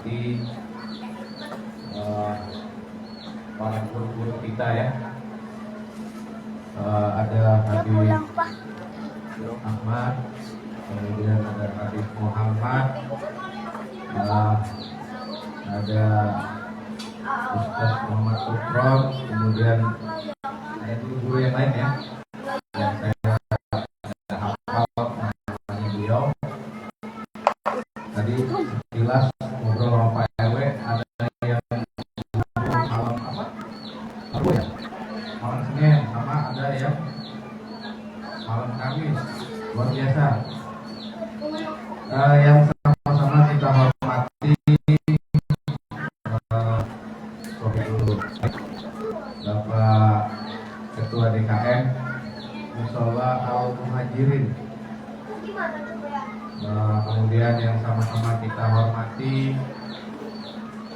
hormati para guru-guru kita ya. Ada Habib Ahmad, kemudian ada Habib Muhammad, ada Ustaz Muhammad Sukron, kemudian ada guru-guru yang lain ya, yang saya hafal namanya beliau. Tadi sekilas ngobrol sama Pak RW, ada yang malam apa? Rabu ya? Malam Senin, sama ada yang malam Kamis. Luar biasa. Yang sama-sama kita hormati Bapak Ketua DKM Mushola Al-Muhajirin. Kemudian yang sama-sama kita hormati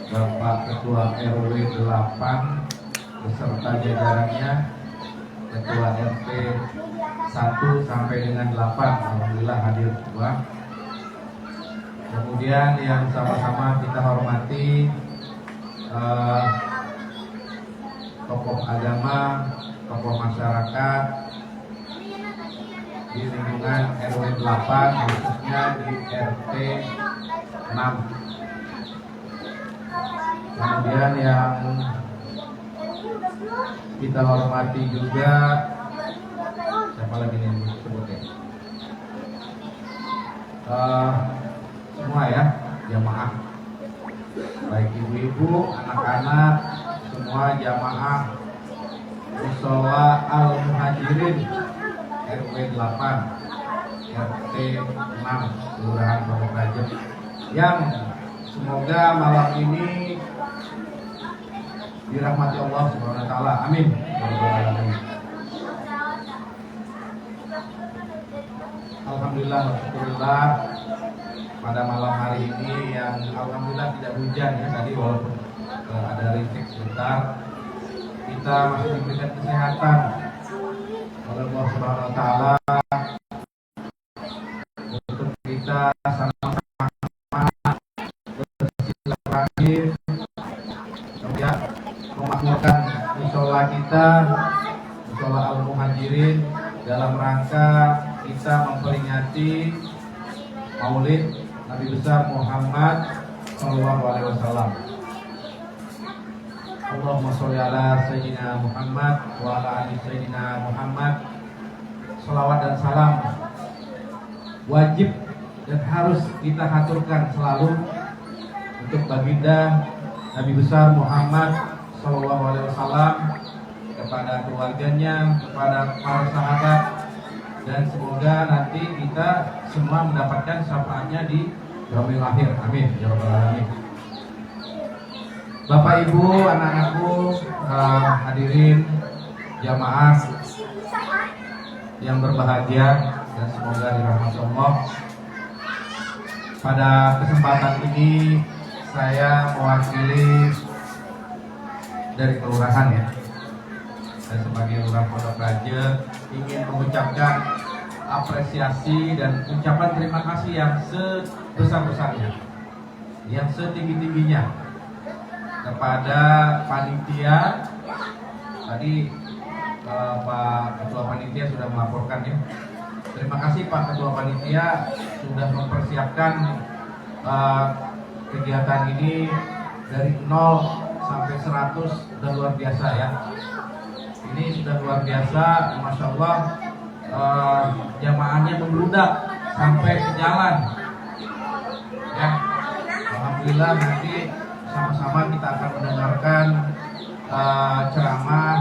Bapak Ketua RW 8 beserta jajarannya, Ketua RT 1 sampai dengan 8, alhamdulillah hadir semua. Kemudian yang sama-sama kita hormati tokoh agama, tokoh masyarakat di lingkungan RW 8, khususnya di RT 6. Kemudian yang kita hormati juga, siapa lagi nih yang disebut ya? Semua ya, jamaah, baik ibu-ibu, anak-anak, semua jamaah Mushola Al-Muhajirin RW 8 RT 6 Kelurahan Pondok Raja, yang semoga malam ini dirahmati Allah Subhanahu wa taala. Amin. Alhamdulillah, alhamdulillah pada malam hari ini yang alhamdulillah tidak hujan ya, tadi walaupun ada rintik sebentar, kita masih diberikan kesehatan oleh Allah Subhanahu wa taala untuk kita sama-sama bersilaturahmi ya, memakmurkan mushola kita, Mushola Al-Muhajirin, dalam rangka kita memperingati Maulid Nabi besar Muhammad Sallallahu Alaihi Wasallam. Allahumma sholli ala Sayyidina Muhammad wa ala ali Sayyidina Muhammad. Salawat dan salam wajib dan harus kita haturkan selalu untuk baginda Nabi besar Muhammad Sallallahu Alaihi Wasallam, kepada keluarganya, kepada para sahabat, dan semoga nanti kita semua mendapatkan syafaatnya di yaumil akhir. Amin ya rabbal alamin. Bapak Ibu, anak-anakku, hadirin jamaah yang berbahagia dan semoga dirahmati Allah. Pada kesempatan ini saya mewakili dari kelurahan ya, saya sebagai lurah Pondok Raja ingin mengucapkan apresiasi dan ucapan terima kasih yang sebesar-besarnya, yang setinggi-tingginya kepada panitia. Tadi Pak Ketua Panitia sudah melaporkan ya. Terima kasih Pak Ketua Panitia sudah mempersiapkan kegiatan ini dari 0 sampai 100, sudah luar biasa ya. Ini sudah luar biasa, Masya Allah. Jamaahnya membludak sampai ke jalan ya. Alhamdulillah, nanti sama-sama kita akan mendengarkan ceramah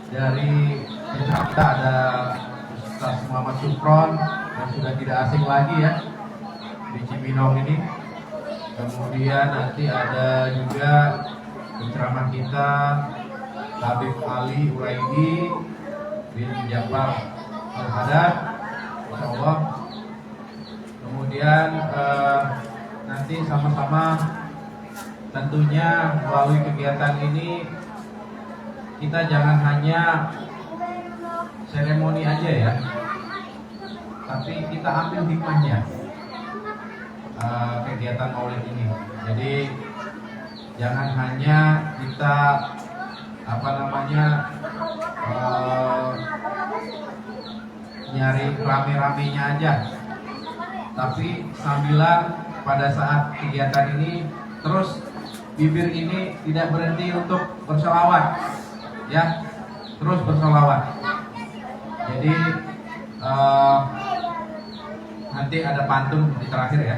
dari kita. Ada Ustaz Muhammad Sukron yang sudah tidak asing lagi ya di Cibinong ini. Kemudian nanti ada juga penceramah kita Habib Ali Uraidi bin Jafar Al-Hadad, Masya Allah. Kemudian nanti sama-sama tentunya melalui kegiatan ini kita jangan hanya seremoni aja ya, tapi kita ambil hikmahnya. kegiatan Maulid ini. Jadi jangan hanya kita nyari rame-ramenya aja, tapi sambilan pada saat kegiatan ini terus bibir ini tidak berhenti untuk bersolawat, ya, terus bersolawat. Jadi nanti ada pantun di terakhir ya.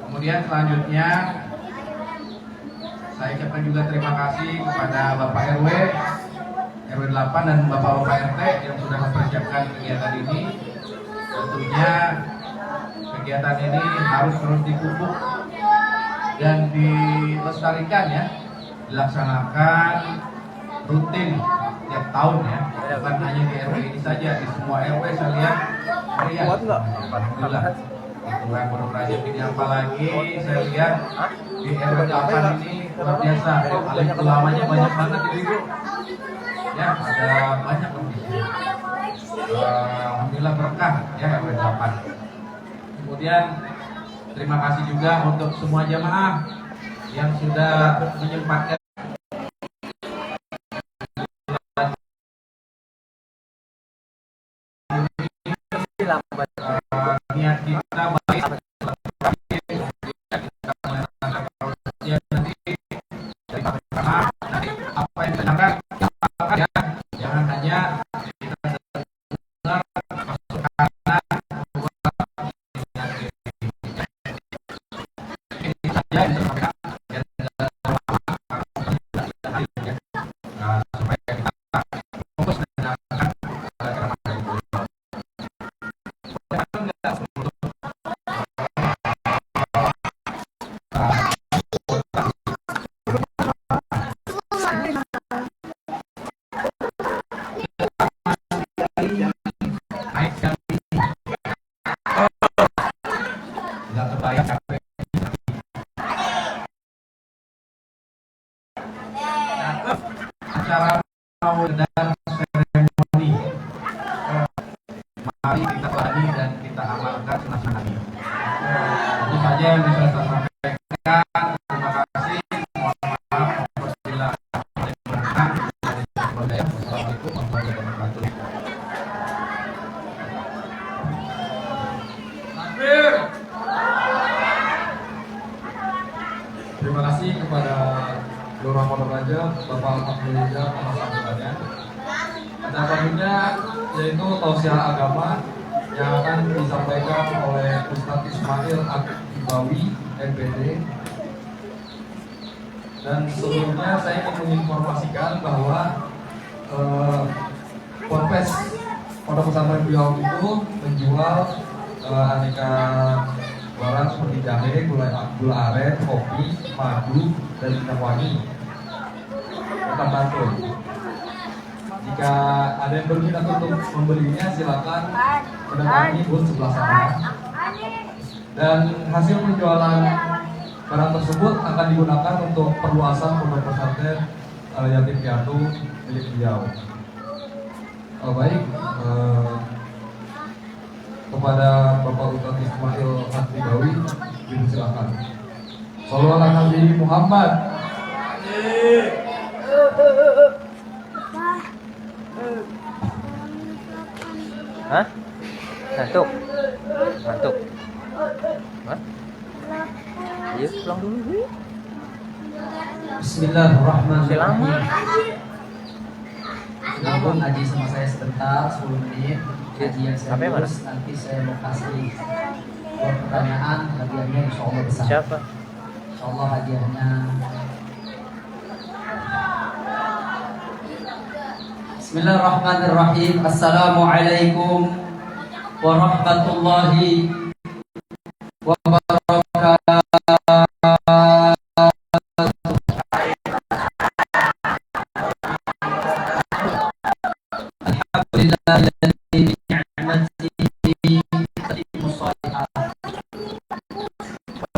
Kemudian selanjutnya saya ucapkan juga terima kasih kepada Bapak RW 8 dan Bapak RT yang sudah mempersiapkan kegiatan ini. Tentunya kegiatan ini harus terus dipupuk dan dilestarikan ya, dilaksanakan rutin tiap tahun ya, bukan hanya di RW ini saja, di semua RW saya lihat meriah. Alhamdulillah. Kurang berprajat ini, apalagi saya lihat di RW 8 ini luar biasa, alim ulamanya banyak banget di sini. Ya, ada banyak di sini. Alhamdulillah berkah ya RW 8. Kemudian terima kasih juga untuk semua jamaah yang sudah menyempatkan niat kita baik nanti apa yang terdengar ya, jangan hanya kita dengar masuk kanan ini saja disampaikan supaya kita fokus mendengarkan acara Maulid dan seremoni. Mari kita bagi dan kita amalkan sunnah Nabi. Itu saja yang bisa saya sampaikan. Terima kasih. Mohon maaf apabila ada kekurangan. Wassalamualaikum warahmatullahi wabarakatuh. Terima kasih kepada Lurah Pondok Raja, Bapak Abdullah pemasarannya. Acara selanjutnya yaitu tausiah agama yang akan disampaikan oleh Ustadz Ismail Akibawi, MPD. Dan sebelumnya saya ingin menginformasikan bahwa Ponpes Pondok Pesantren Riau itu menjual aneka barang seperti jahe, gula aren, kopi, madu, dan minyak wangi tentang Bantul. Jika ada yang berminat untuk membelinya, silakan mendatangi booth sebelah sana. Dan hasil penjualan barang tersebut akan digunakan untuk perluasan pondok pesantren yatim piatu milik beliau. Baik, kepada Bapak Ustadz Ismail Akibawi, silakan. Sallallahu ala Nabi Muhammad. Hah? Ngantuk? Ngantuk? Hah? Ayo pulang dulu. Bismillahirrahmanirrahim. Silakan ngaji sama saya sebentar, 10 menit. Ngaji yang saya tulis, nanti saya mau kasih buat pertanyaan, hadiahnya insya Allah besar. Siapa? Insya Allah hadiahnya. Bismillahirrahmanirrahim. Assalamualaikum warahmatullahi wabarakatuh.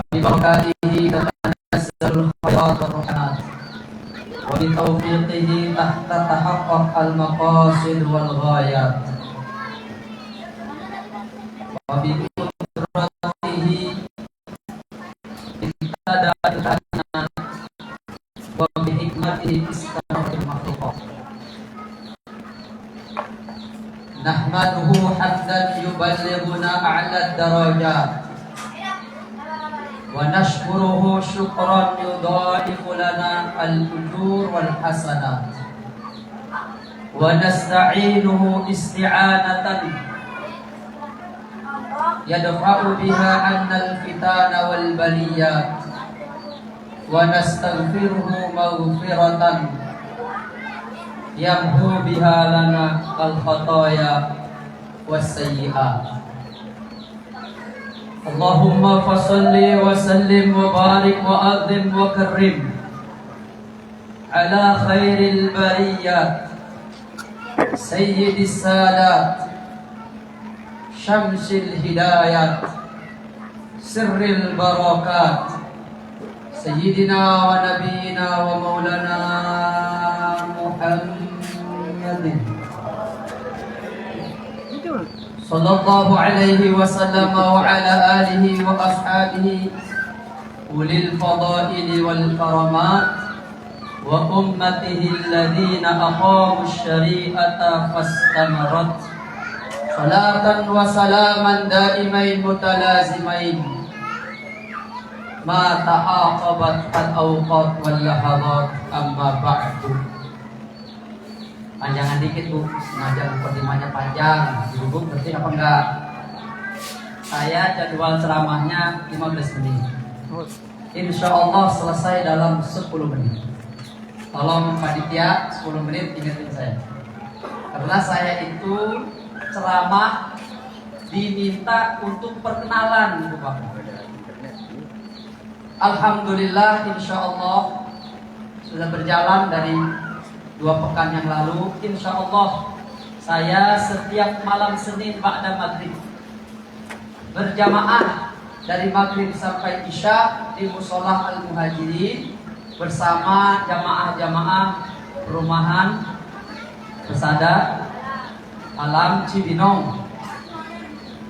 Bibarakatihi tatanazzalu khairat wa rahmat wa bi taufiqihi tahaqqaq al maqasid wal ghayat wa bi qudratihi lana wa bi hikmatihi istamil makhluqat. Nahmaduhu hamdan yuballighuna a'la darajat wa nashkuruhu syukran yudha'ifu lana al-ujur wal hasanat wa nasta'inuhu isti'anatan yadfa'u biha 'anna al-fitana wal baliyat wa nastaghfiruhu maghfiratan yamhu biha lana al-khataya was sayyi'at. Allahumma fasalli wa sallim wa barik wa azim wa karrim ala khairil bariyat sayyidis sadat syamsil hidayat sirril barakat sayyidina wa nabiyina wa maulana Muhammadin sallallahu alaihi wasallam wa ala alihi wa ashabihi ulil fadaili wal karamat wa ummatihi alladhina aqamu syari'ata fastamarat salatan wa salaman daimain mutalazimain ma ta'aqabat al-awqat wal lahadat amma ba'du. Panjangan dikit Bu, sengaja mukadimahnya panjang. Ibu ngerti apa enggak? Saya jadwal ceramahnya 15 menit. Insya Allah selesai dalam 10 menit. Tolong panitia 10 menit ingetin saya. Karena saya itu ceramah diminta untuk perkenalan Bu Bapak. Alhamdulillah insya Allah sudah berjalan dari 2 pekan yang lalu. Insya Allah saya setiap malam Senin ba'da maghrib berjamaah dari maghrib sampai isya di Musolah Al-Muhajirin bersama jamaah-jamaah perumahan Persada Alam Cibinong,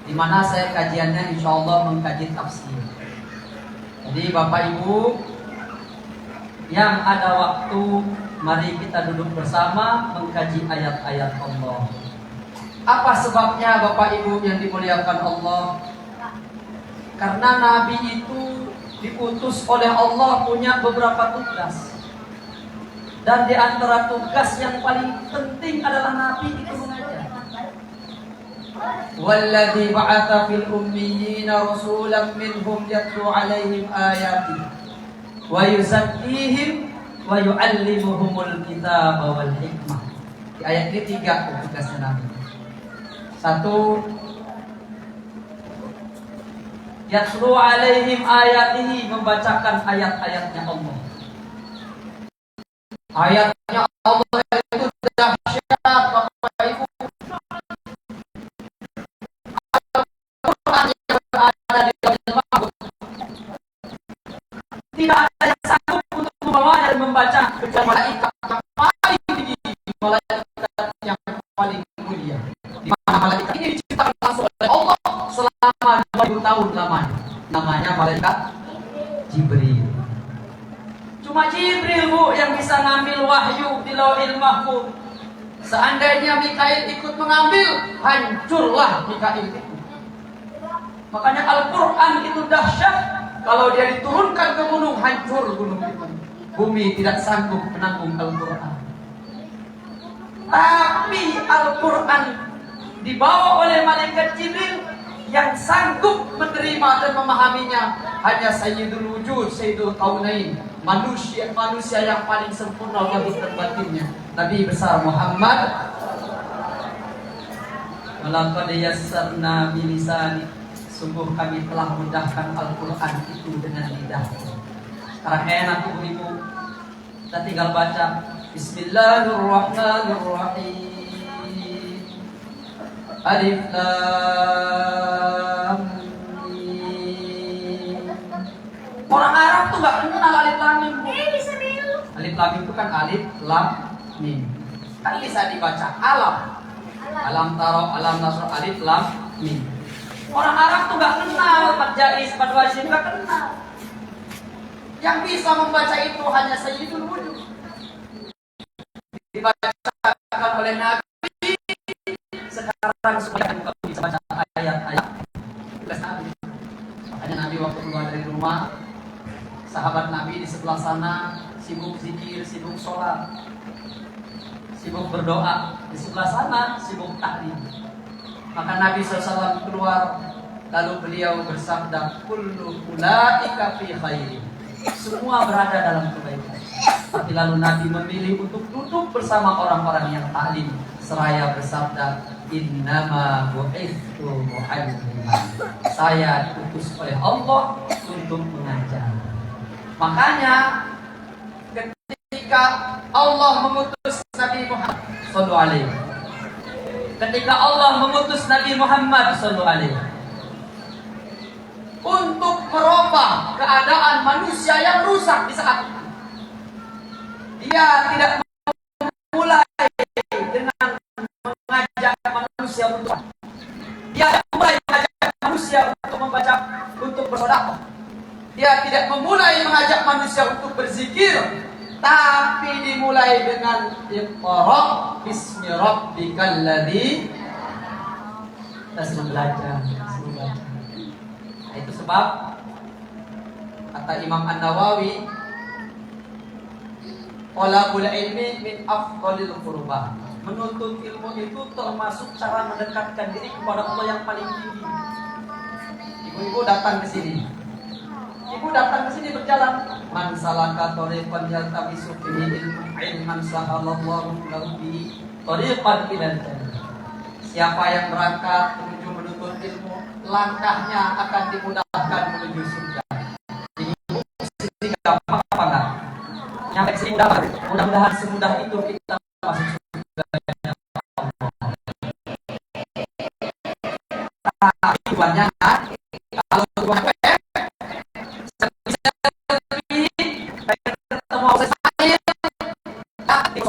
di mana saya kajiannya insya Allah mengkaji tafsir. Jadi Bapak Ibu yang ada waktu, mari kita duduk bersama mengkaji ayat-ayat Allah. Apa sebabnya Bapak Ibu yang dimuliakan Allah? Karena Nabi itu diutus oleh Allah punya beberapa tugas. Dan di antara tugas yang paling penting adalah Nabi itu mengajar. Walladzi ba'atsa fil ummiyina rasulan minhum yatlu 'alaihim ayatihi wa yuzakkihim wa yu'allimuhumul kitaba wal hikmah. Di ayat ini 3 tugasnya Nabi. 1, yatlu 'alaihim ayatihi, membacakan ayat-ayatnya Allah. Ayatnya Allah itu dahsyat Bapak Ibu. Ada di Lauhul Mahfuz. Tidak ada yang sanggup untuk membawanya dan membaca kecuali malaikat yang paling tinggi, malaikat yang paling mulia. Di mana malaikat ini diciptakan langsung oleh Allah selama 2000 tahun lamanya. Namanya malaikat Jibril. Cuma Jibril Bu yang bisa ngambil wahyu di Lauhul Mahfuz. Seandainya Mikail ikut mengambil, hancurlah Mikail itu. Makanya Al-Quran itu dahsyat. Kalau dia diturunkan ke gunung, hancur gunung itu. Bumi tidak sanggup menanggung Al-Quran. Tapi Al-Quran dibawa oleh malaikat Jibril yang sanggup menerima dan memahaminya hanya Sayyidul Wujud, Sayyidul Kaunain, manusia yang paling sempurna lahir dan batinnya, Nabi besar Muhammad. Walaqad yassarna bilisani, sungguh kami telah mudahkan Al-Quran itu dengan lidah. Sekarang enak Ibu-ibu, kita tinggal baca Bismillahirrahmanirrahim. Alif Lam Mim. Orang Arab tuh gak kenal Alif Lam Mim. Alif Lam Mim itu kan Alif Lam Mim. Kan bisa dibaca alam. Alam taro, alam nasr, Alif Lam Mim. Orang Arab tuh gak kenal Fat Jaiz, Fat Wasim, gak kenal. Yang bisa membaca itu hanya Sayyidul Wujud. Dibacakan oleh Nabi. Sekarang supaya kita bisa baca ayat-ayat tugas Nabi. Makanya Nabi waktu keluar dari rumah, sahabat Nabi di sebelah sana sibuk zikir, sibuk sholat, sibuk berdoa. Di sebelah sana sibuk taklim. Maka Nabi SAW keluar, lalu beliau bersabda, kullu ulaika fi khairin. Semua berada dalam kebaikan. Tapi lalu Nabi memilih untuk duduk bersama orang-orang yang taklim, seraya bersabda, innama bu'ithu mu'alliman. Saya diutus oleh Allah untuk mengajar. Makanya ketika Allah mengutus Nabi Muhammad sallallahu alaihi, ketika Allah mengutus Nabi Muhammad sallallahu alaihi untuk merubah keadaan manusia yang rusak di saat itu, dia tidak memulai dengan mengajak manusia untuk, dia tidak memulai mengajak manusia untuk membaca, untuk bersedekah. Dia tidak memulai mengajak manusia untuk berzikir, tapi dimulai dengan Iqra bismi rabbikal ladzi. Kita suruh belajar. Nah, itu sebab kata Imam An-Nawawi, talabul ilmi min afdhalil qurbah. Menuntut ilmu itu termasuk cara mendekatkan diri kepada Allah yang paling tinggi. Ibu-ibu datang ke sini. Ibu datang ke sini berjalan. Man salaka tariqan yaltamisu fihi ilman sahalallahu lahu bihi tariqan ilal jannah. Siapa yang berangkat menuntut ilmu, langkahnya akan dimudahkan menuju surga. Ibu sini gampang apa enggak? Nyampe sini mudah-mudahan semudah itu kita masuk surga Allah. Tujuannya kalau tujuan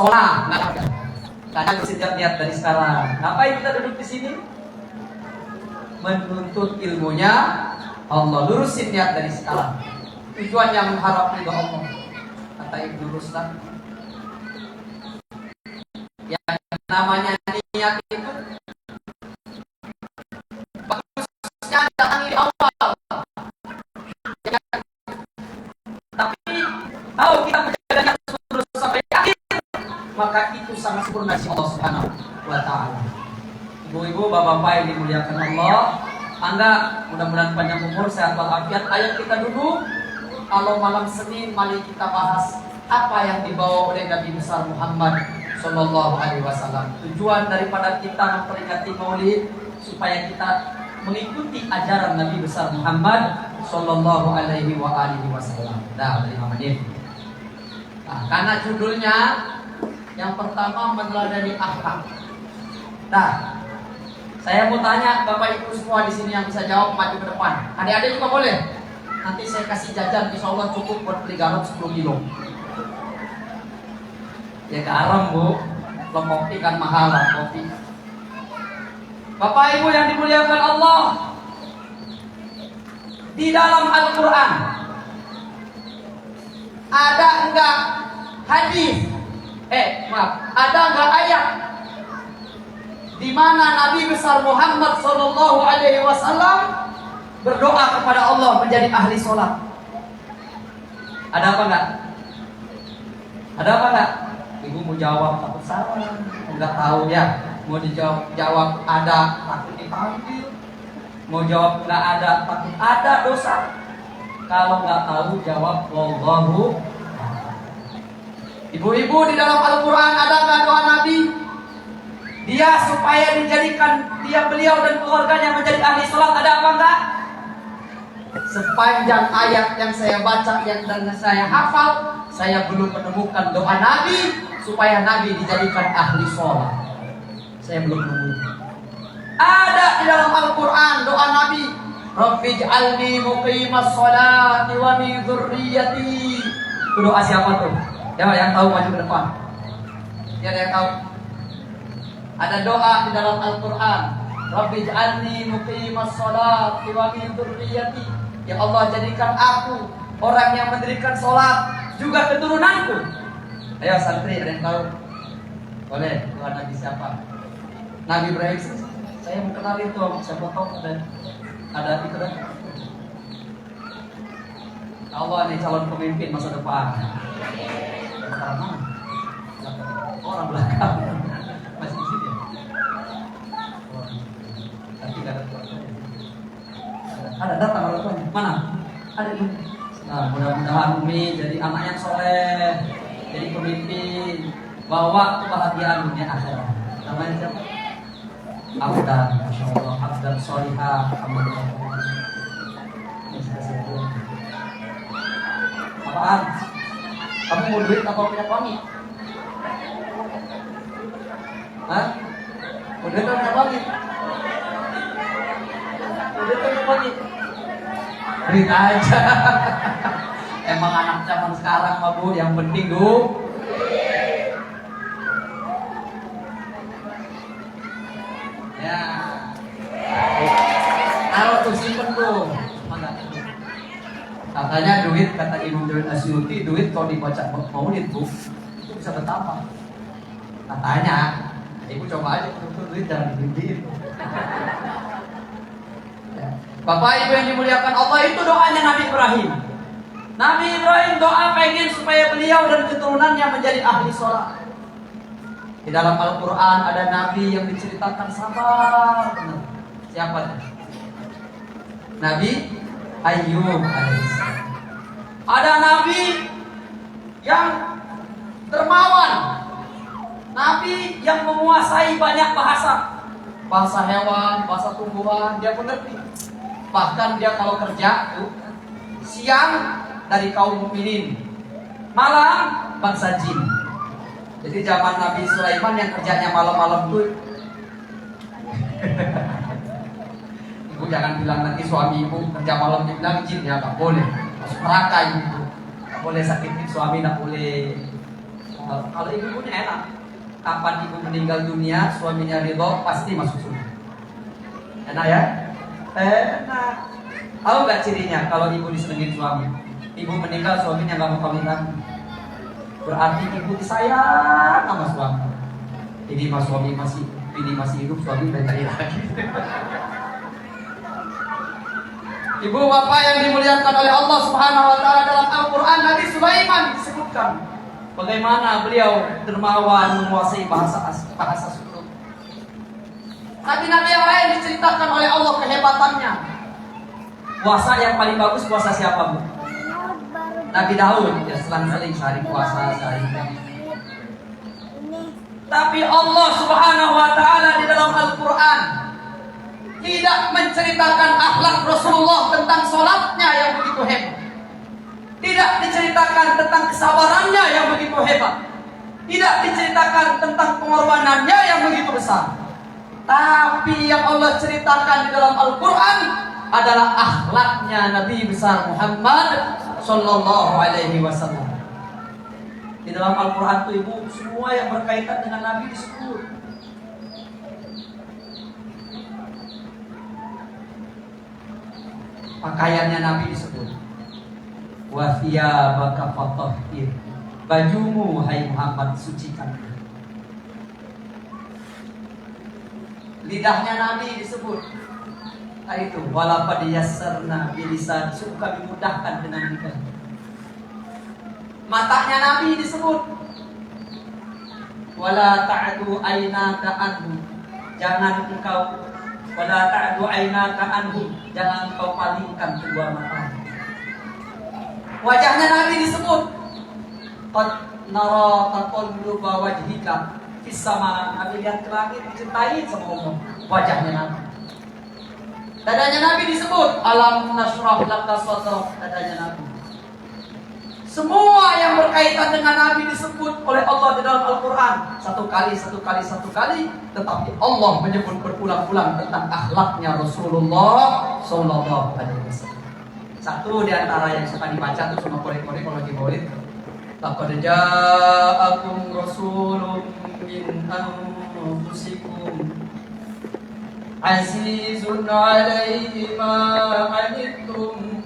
sholat, karena harus lihat dari sekarang. Ngapain kita duduk di sini? Menuntut ilmunya Allah. Lurusin niat dari sekarang. Tujuannya mengharap ridho Allah. Kata Ibnu Ruslan, yang namanya niat itu bagusnya datang di awal. Tapi kalau kita menjaga niat terus sampai akhir, maka itu sangat sempurna si Allah Subhanahu wa taala. Ibu-ibu, bapak-bapak yang dimuliakan Allah, Anda mudah-mudahan panjang umur, sehat walafiat. Ayo kita duduk. Kalau malam Senin mari kita bahas apa yang dibawa oleh Nabi besar Muhammad sallallahu alaihi wasallam. Tujuan daripada kita memperingati Maulid supaya kita mengikuti ajaran Nabi besar Muhammad sallallahu alaihi wasallam. Dah 5 menit. Nah, karena judulnya yang pertama meneladani akhlak. Nah, saya mau tanya Bapak Ibu semua di sini yang bisa jawab, maju ke depan. Adik-adik juga boleh. Nanti saya kasih jajan, insya Allah cukup buat beli garam 10 kilo. Ya garam Bu, kalau kopi kan mahal lah kopi. Bapak Ibu yang dimuliakan Allah, di dalam Al-Quran ada enggak hadis? Ada enggak ayat di mana Nabi besar Muhammad sallallahu alaihi wasallam berdoa kepada Allah menjadi ahli sholat? Ada apa enggak? Ada apa enggak? Ibu mau jawab takut salah, enggak tahu ya. Mau dijawab ada takut dipanggil. Mau jawab enggak ada takut ada dosa. Kalau enggak tahu jawab wallahu. Ibu-ibu, di dalam Al-Quran ada enggak doa Nabi? Dia supaya dijadikan beliau dan keluarganya menjadi ahli sholat, ada apa enggak? Sepanjang ayat yang saya baca dan saya hafal, saya belum menemukan doa Nabi supaya Nabi dijadikan ahli sholat. Saya belum menemukan. Ada di dalam Al-Quran doa Nabi, Rabbij'alni muqimas sholati wa min dzurriyyati. Itu doa siapa tuh? Ya, yang tahu maju ke depan. Ya, ada yang tahu? Ada doa di dalam Al-Quran, Rabbij'alni muqimas sholati wa min dzurriyyati. Ya Allah, jadikan aku orang yang mendirikan sholat juga keturunanku. Ayo santri, ada yang tahu? Boleh, Tuhan Nabi siapa? Nabi Ibrahim. Saya mau kenalin tuh, siapa tahu ada itu kan? Allah nih calon pemimpin masa depan. Orang mana? Orang belakang. Masih di sini ya? Tapi gak ada tuanya. Ada datang orang tuanya. Mana? Ada ini. Nah, mudah-mudahan Umi jadi anak yang soleh, jadi pemimpin, bawa kebahagiaan dunia akhirat. Namanya siapa? Abdan, Masya Allah, Abdan Solihah, alhamdulillah. Apaan? Kamu mau duit atau punya suami? Hah? Mau duit atau punya suami? Mau duit atau punya suami? Duit aja. Emang anak zaman sekarang mah Bu, yang penting ya. Taruh tuh, simpen tuh. Katanya duit, kata Imam Jalil Asyuti, duit kalau dibaca maulid Bu, itu bisa bertambah. Katanya, ibu coba aja tuh duit jangan dibeliin. Bapak Ibu yang dimuliakan Allah, itu doanya Nabi Ibrahim. Nabi Ibrahim doa pengen supaya beliau dan keturunannya menjadi ahli sholat. Di dalam Al-Quran ada Nabi yang diceritakan sabar benar. Siapa itu? Nabi Ayyub alaihissalam. Ada Nabi yang dermawan, Nabi yang menguasai banyak bahasa, bahasa hewan, bahasa tumbuhan, dia mengerti. Bahkan dia kalau kerja tuh, siang dari kaum mukminin, malam bangsa jin. Jadi zaman Nabi Sulaiman yang kerjanya malam-malam tuh, ibu jangan bilang nanti suami ibu kerja malam dibilang jin, ya nggak boleh. Masuk neraka ibu, nggak boleh sakitin suami, nggak boleh. Kalau ibu punya enak, kapan ibu meninggal dunia, suaminya ridho, pasti masuk surga. Enak ya? Enak. Tahu nggak cirinya kalau ibu disenengin suami? Ibu meninggal, suaminya nggak mau kawinan. Berarti ibu disayang sama suami. Ini mas suami masih hidup, suami udah cari lagi. Ibu bapak yang dimuliakan oleh Allah Subhanahu Wa Taala, dalam Al-Quran Nabi Sulaiman disebutkan bagaimana beliau dermawan, menguasai bahasa surut. Nabi-nabi yang lain diceritakan oleh Allah kehebatannya. Puasa yang paling bagus puasa siapa Bu? Nabi Daud, ya selang-seling sehari puasa, sehari. Tapi Allah Subhanahu Wa Taala di dalam Al-Quran tidak menceritakan akhlak Rasulullah tentang sholatnya yang begitu hebat. Tidak diceritakan tentang kesabarannya yang begitu hebat. Tidak diceritakan tentang pengorbanannya yang begitu besar. Tapi yang Allah ceritakan di dalam Al-Quran adalah akhlaknya Nabi besar Muhammad Sallallahu Alaihi Wasallam. Di dalam Al-Quran itu ibu, semua yang berkaitan dengan Nabi disebut. Pakaiannya Nabi disebut. Wa thiyabaka fatahhir. Bajumu hai Muhammad sucikan. Lidahnya Nabi disebut. Itu walaqad yassarna bilisan, suka dimudahkan dengan lidah. Matanya Nabi disebut. Wala ta'du aynaka anhu. Jangan engkau wala ta'du aynaka anhu. Jangan engkau palingkan kedua mata. Wajahnya Nabi disebut. Qad nara taqalluba wajhika fis sama. Nabi lihat ke langit dicintai sama Allah. Wajahnya Nabi. Dadanya Nabi disebut alam nasrah laka sadrak, dadanya Nabi. Semua yang berkaitan dengan Nabi disebut oleh Allah di dalam Al-Quran. Satu kali, tetapi Allah menyebut berulang-ulang tentang akhlaknya Rasulullah Sallallahu Alaihi Wasallam. Satu di antara yang suka dibaca itu sama korek-korek kalau lagi maulid. Laqad ja'akum rasulun min anfusikum azizun 'alaihi ma 'anittum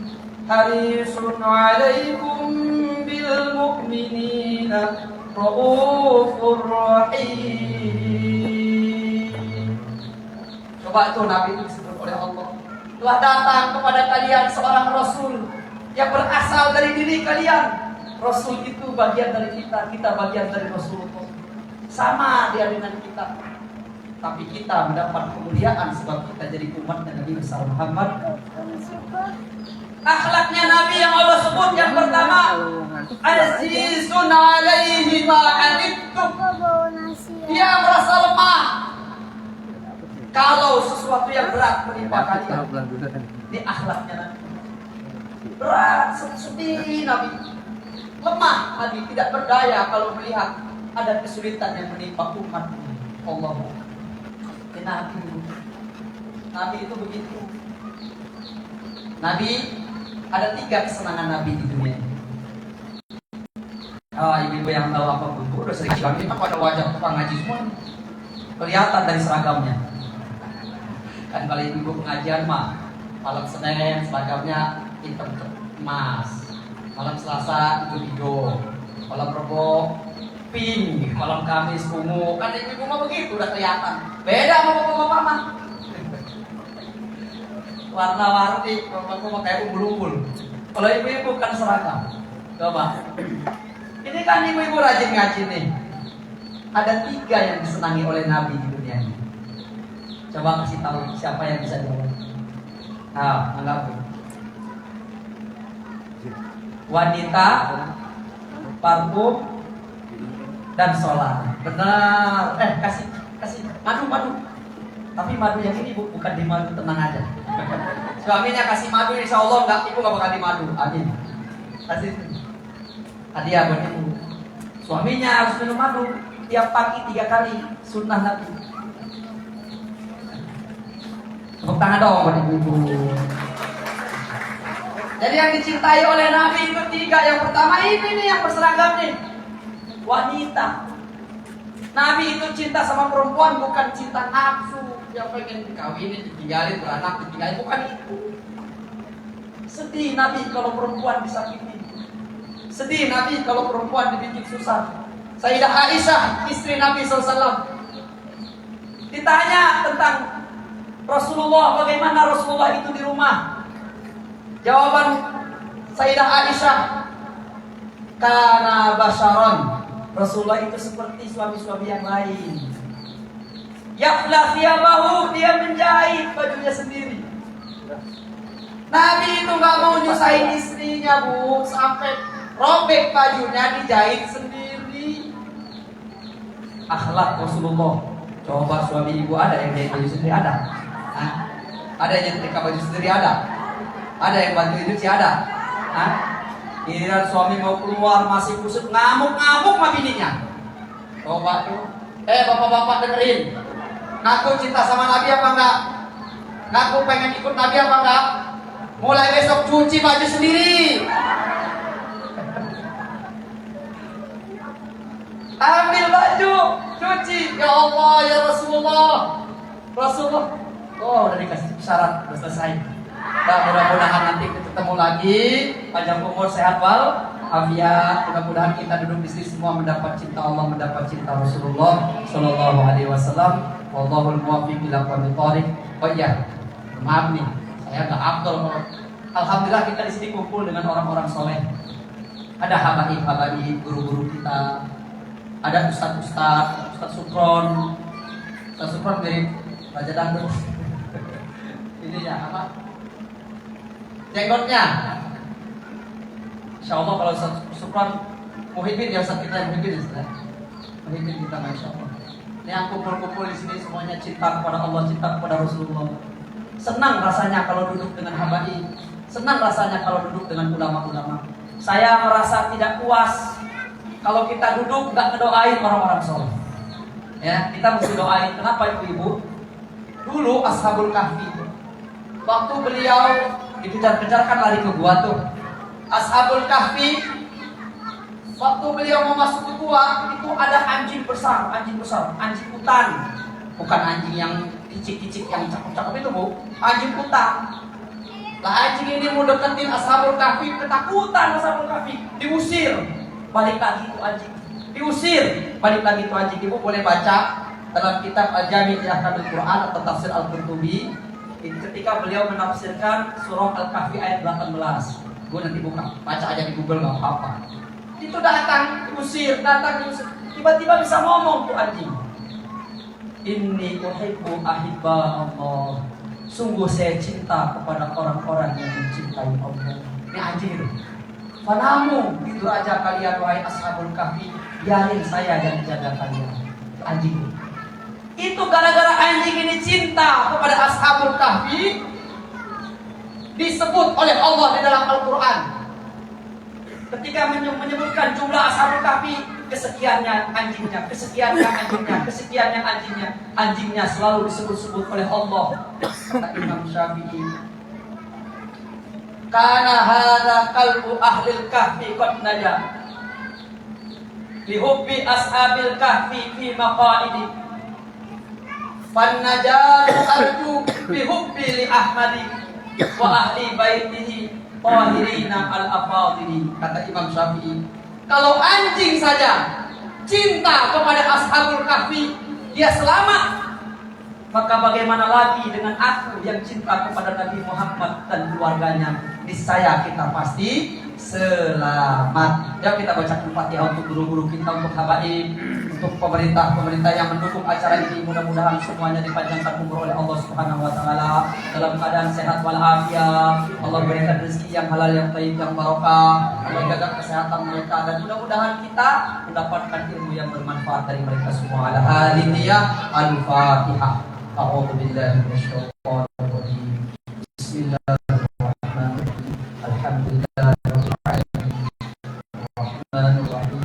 harisun 'alaikum bil mu'minina raufur rahim. Coba itu Nabi itu disebut oleh Allah. Telah datang kepada kalian seorang Rasul yang berasal dari diri kalian. Rasul itu bagian dari kita, kita bagian dari Rasulullah. Sama dia dengan kita. Tapi kita mendapat kemuliaan sebab kita jadi umat Nabi besar Muhammad. Akhlaknya Nabi yang Allah sebut yang pertama, azizun 'alaihi ma 'anittum. Dia merasa lemah kalau sesuatu yang berat menimpa kalian. Ini akhlaknya Nabi. Berat seperti Nabi. Lemah Nabi, tidak berdaya kalau melihat ada kesulitan yang menimpa umat Allah. Nabi itu begitu. Nabi ada 3 kesenangan Nabi di dunia ini. Ibu-ibu yang tahu apa bu, udah sering bilang ini pada wajah tukang ngaji semua kelihatan dari seragamnya. Kan kalau ibu pengajian mah malam Senin seragamnya hitam emas, malam Selasa itu hijau, malam Rebo pink, malam Kamis ungu. Kan ibu mah begitu udah kelihatan. Beda sama bapak-bapak mah. Warna-warni, bapak mah kayak umbul-umbul. Kalau ibu-ibu kan seragam. Coba. Ini kan ibu-ibu rajin ngaji nih. Ada 3 yang disenangi oleh Nabi di dunia ini. Coba kasih tahu siapa yang bisa jawab. Nah, anggap. Wanita, parfum, dan sholat. Benar. Kasih madu. Tapi madu yang ini bukan di madu, tenang aja. Suaminya kasih madu, insya Allah ibu nggak bakal di madu. Amin. Kasih hadiah buat ibu. Suaminya harus minum madu tiap pagi 3 kali, sunnah Nabi. Tepuk tangan dong buat ibu. Jadi yang dicintai oleh Nabi itu 3. Yang pertama ini nih yang berseragam nih, wanita. Nabi itu cinta sama perempuan, bukan cinta nafsu yang pengen dikawinin, ditinggalin, beranak, ditinggalin, bukan itu. Sedih Nabi kalau perempuan disakiti. Sedih Nabi kalau perempuan dibikin susah. Sayyidah Aisyah, istri Nabi SAW, ditanya tentang Rasulullah, bagaimana Rasulullah itu di rumah. Jawaban Sayyidah Aisyah, kana basyaron. Rasulullah itu seperti suami-suami yang lain. Yafla thiyabahu, dia menjahit bajunya sendiri. Nabi itu gak mau nyusahin istrinya bu, sampai robek bajunya dijahit sendiri. Akhlak Rasulullah. Coba suami ibu ada yang jahit baju sendiri, ada? Hah? Ada yang nyetrika baju sendiri, ada? Ada yang bantu cuci, ada? Hah? Giliran suami mau keluar masih kusut ngamuk-ngamuk sama bininya. Coba tuh. Bapak-bapak dengerin. Ngaku cinta sama Nabi apa enggak? Ngaku pengen ikut Nabi apa enggak? Mulai besok cuci baju sendiri. Ambil baju, cuci. Ya Allah, ya Rasulullah. Oh, udah dikasih syarat, udah selesai. Dan mudah-mudahan nanti ketemu lagi, panjang umur, sehat wal afiat. Mudah-mudahan kita duduk di sini semua mendapat cinta Allah, mendapat cinta Rasulullah Sallallahu Alaihi Wasallam. Wallahul muwaffiq ila aqwamit thoriq. Oh iya, maaf nih, saya nggak afdol. Alhamdulillah kita di sini kumpul dengan orang-orang soleh. Ada habaib, guru-guru kita. Ada Ustaz Sukron. Ustaz Sukron mirip Raja Dangdut. Ini ya apa? Jenggotnya. Insya Allah kalau Ustaz Sukron Muhyiddin ya Ustaz kita Muhyiddin ya. Muhyiddin kita Masya Allah. Ini yang kumpul-kumpul di sini semuanya cinta kepada Allah, cinta kepada Rasulullah. Senang rasanya kalau duduk dengan habaib. Senang rasanya kalau duduk dengan ulama-ulama. Saya merasa tidak puas kalau kita duduk nggak ngedoain orang-orang soleh. Ya, kita mesti doain. Kenapa ibu-ibu? Dulu Ashabul Kahfi, waktu beliau dikejar-kejar kan lari ke gua tuh. Ashabul Kahfi, waktu beliau mau masuk ke gua, itu ada anjing besar, anjing hutan. Bukan anjing yang kicik-kicik yang cakep-cakep itu bu, anjing hutan. Lah anjing ini mau deketin Ashabul Kahfi, ketakutan Ashabul Kahfi, diusir. Balik lagi itu anjing. Diusir, balik lagi itu anjing. Ibu boleh baca dalam kitab Al-Jami' Ahkamil Quran atau Tafsir Al-Qurtubi ketika beliau menafsirkan surah Al-Kahfi ayat 18. Gue nanti buka, baca aja di Google nggak apa-apa. Itu datang, diusir, tiba-tiba bisa ngomong tuh anjing. Inni uhibbu ahibba Allah. Sungguh saya cinta kepada orang-orang yang mencintai Allah. Ini anjing itu. Fanamu, gitu aja kalian wahai Ashabul Kahfi, biarin saya yang jaga kalian. Itu anjing itu. Itu gara-gara anjing ini cinta kepada Ashabul Kahfi, disebut oleh Allah di dalam Al-Quran. Ketika menyebutkan jumlah Ashabul Kahfi, kesekiannya anjingnya, kesekiannya anjingnya, kesekiannya anjingnya, anjingnya selalu disebut-sebut oleh Allah. Kata Imam Syafi'i, kana hadza qalbu ahlil kahfi qad naja li hubbi ashabil kahfi fi maqaidi fan najatu arju bi hubbi li ahmadi wa ahli baitihi tahirina al afadili. Kata Imam Syafi'i, kalau anjing saja cinta kepada Ashabul Kahfi, dia selamat. Maka bagaimana lagi dengan aku yang cinta kepada Nabi Muhammad dan keluarganya? Niscaya kita pasti selamat. Ya, kita baca Al-Fatihah untuk guru-guru kita, untuk habaib, untuk pemerintah yang mendukung acara ini. Mudah-mudahan semuanya dipanjangkan umur oleh Allah Subhanahu wa taala dalam keadaan sehat walafiat. Allah berikan rezeki yang halal, yang thayyib, yang barokah. Allah jaga kesehatan mereka dan mudah-mudahan kita mendapatkan ilmu yang bermanfaat dari mereka semua. Ala hadiniyah Al-Fatihah. A'udzu billahi minasyaitonir rajim. Bismillahirrahmanirrahim. Alhamdulillahirabbil alamin. Arrahmanir rahim.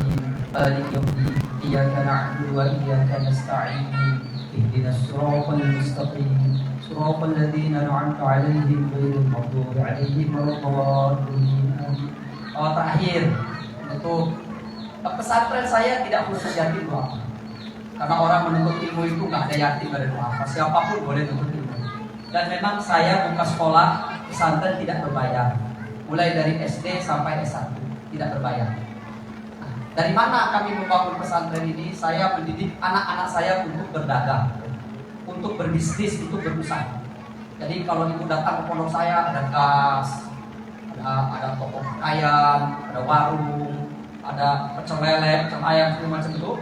Maliki yaumiddin. Iyyaka na'budu wa iyyaka nasta'in. Ihdinas siratal mustaqim. Siratal ladzina an'amta 'alaihim ghairil maghdubi 'alaihim waladdallin. Terakhir, untuk pesantren saya tidak khusus yatim doa. Karena orang menuntut ilmu itu nggak ada yatim, nggak ada doa. Siapapun boleh menuntut ilmu. Dan memang saya buka sekolah pesantren tidak berbayar. Mulai dari SD sampai S1 tidak berbayar. Nah, dari mana kami membangun pesantren ini? Saya mendidik anak-anak saya untuk berdagang, untuk berbisnis, untuk berusaha. Jadi kalau ibu datang ke pondok saya ada gas, ada toko ayam, ada warung, ada pecel lele, pecel ayam, segala macam itu.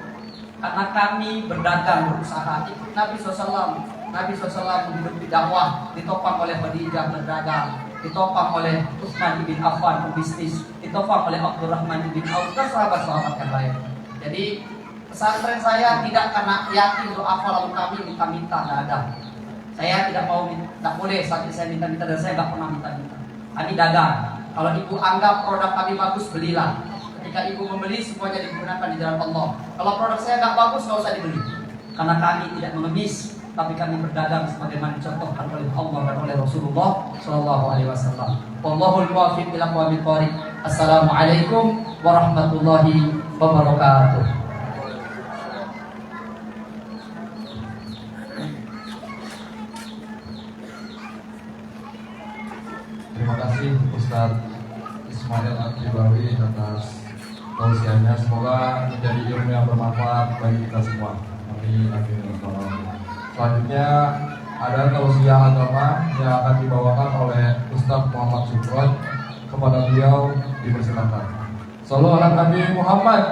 Karena kami berdagang, berusaha, ikut Nabi SAW. Nabi SAW hidup di dakwah, ditopang oleh Khadijah berdagang, ditopang oleh Utsman bin Affan berbisnis, ditopang oleh Abdurrahman bin Auf dan sahabat-sahabat yang lain. Jadi pesantren saya tidak karena yatim doa lalu kami minta-minta, tidak ada. Saya tidak mau, tidak boleh sampai saya minta-minta, dan saya tidak pernah minta-minta. Kami dagang. Kalau ibu anggap produk kami bagus, belilah. Ketika ibu membeli, semuanya digunakan di jalan Allah. Kalau produk saya nggak bagus, nggak usah dibeli. Karena kami tidak mengemis, tapi kami berdagang sebagaimana dicontohkan oleh Allah dan oleh Rasulullah Shallallahu Alaihi Wasallam. Wallahul muwaffiq ila aqwamit thoriq. Assalamualaikum warahmatullahi wabarakatuh. Terima kasih Ustaz Ismail Al-Tibawi atas tausiahnya. Semoga menjadi ilmu yang bermanfaat bagi kita semua. Amin, amin. Selanjutnya ada tausiah agama yang akan dibawakan oleh Ustaz Muhammad Syukron. Kepada beliau dipersilakan. Shallallahu ala Nabi Muhammad.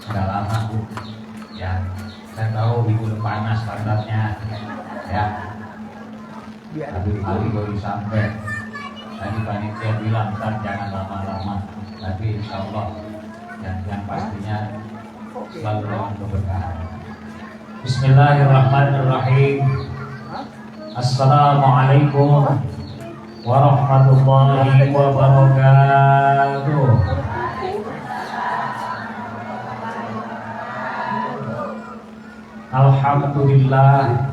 Sudah lama Bu, ya saya tahu ibu panas pantatnya, ya. Tapi kali baru sampai. Tadi panitia bilang kan jangan lama-lama, tapi insya Allah yang pastinya selalu dengan keberkahan. Bismillahirrahmanirrahim. Assalamualaikum warahmatullahi wabarakatuh. Alhamdulillah,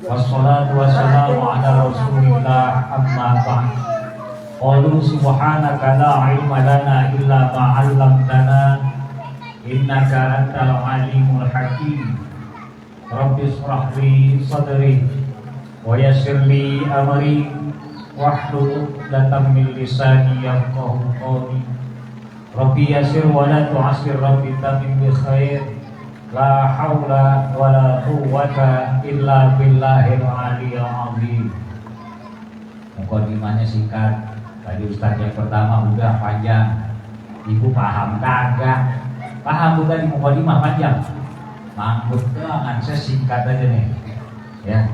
wassalatu wassalamu ala rasulillah, amma ba'd. Qalu subhanaka la ilma lana illa ma 'allamtana innaka antal alimul hakim. Rabbi shrah li sadri wa yassir li amri wahlul 'uqdatam min lisani yafqahu qawli. Rabbi yassir wa la tu'assir, Rabbi tamim bi khair. La haula wa la quwwata illa billahil aliyyil azim. Mukadimahnya singkat. Tadi Ustaz yang pertama udah panjang. Ibu paham kagak? Paham udah di mukadimah panjang. Manggut doang, saya singkat aja nih. Ya.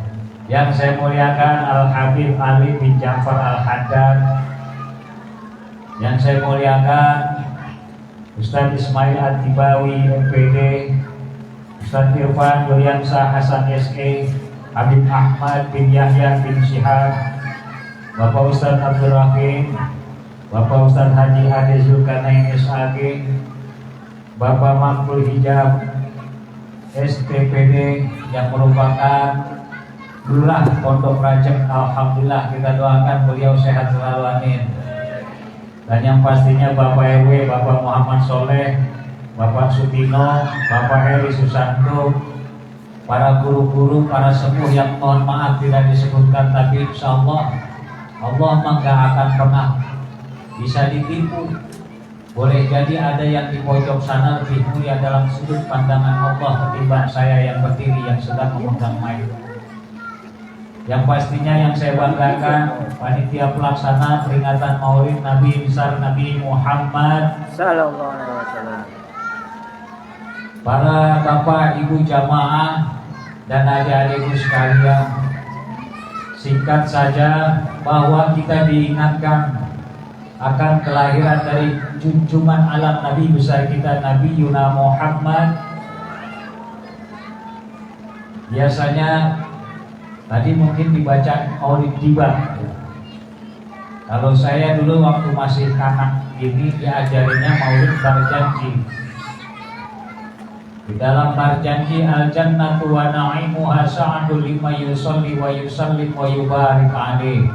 Yang saya muliakan Al-Habib Ali bin Ja'far Al-Haddad. Yang saya muliakan Ustaz Ismail Atibawi MPD, Ustaz Irfan Yuliansa Hasan SE, Habib Ahmad bin Yahya bin Syihab, Bapak Ustaz Abdul Rahim, Bapak Ustaz Haji Ade Zulkarnain SAG, Bapak Makbul Hijab STPD yang merupakan lurah Pondok Rajab. Alhamdulillah, kita doakan beliau sehat selalu, amin. Dan yang pastinya Bapak RW, Bapak Muhammad Soleh, Bapak Sutino, Bapak Heri Susanto, para guru-guru, para sepuh yang mohon maaf tidak disebutkan, tapi insya Allah Allah gak akan pernah bisa ditipu. Boleh jadi ada yang di pojok sana lebih mulia dalam sudut pandangan Allah ketimbang saya yang berdiri yang sedang memegang mic. Yang pastinya yang saya banggakan panitia pelaksana peringatan Maulid Nabi besar Nabi Muhammad sallallahu alaihi wasallam. Para bapak ibu jamaah dan adik-adikku sekalian, singkat saja bahwa kita diingatkan akan kelahiran dari junjungan alam Nabi besar kita Nabi Yuna Muhammad. Biasanya tadi mungkin dibaca Maulid Tiba. Kalau saya dulu waktu masih anak ini diajarinya Maulid Barjanji. Di dalam Barjanji al-jannatu wa na'imuha sa'adu lima yusalli wa yusallim wa yubarik alaih.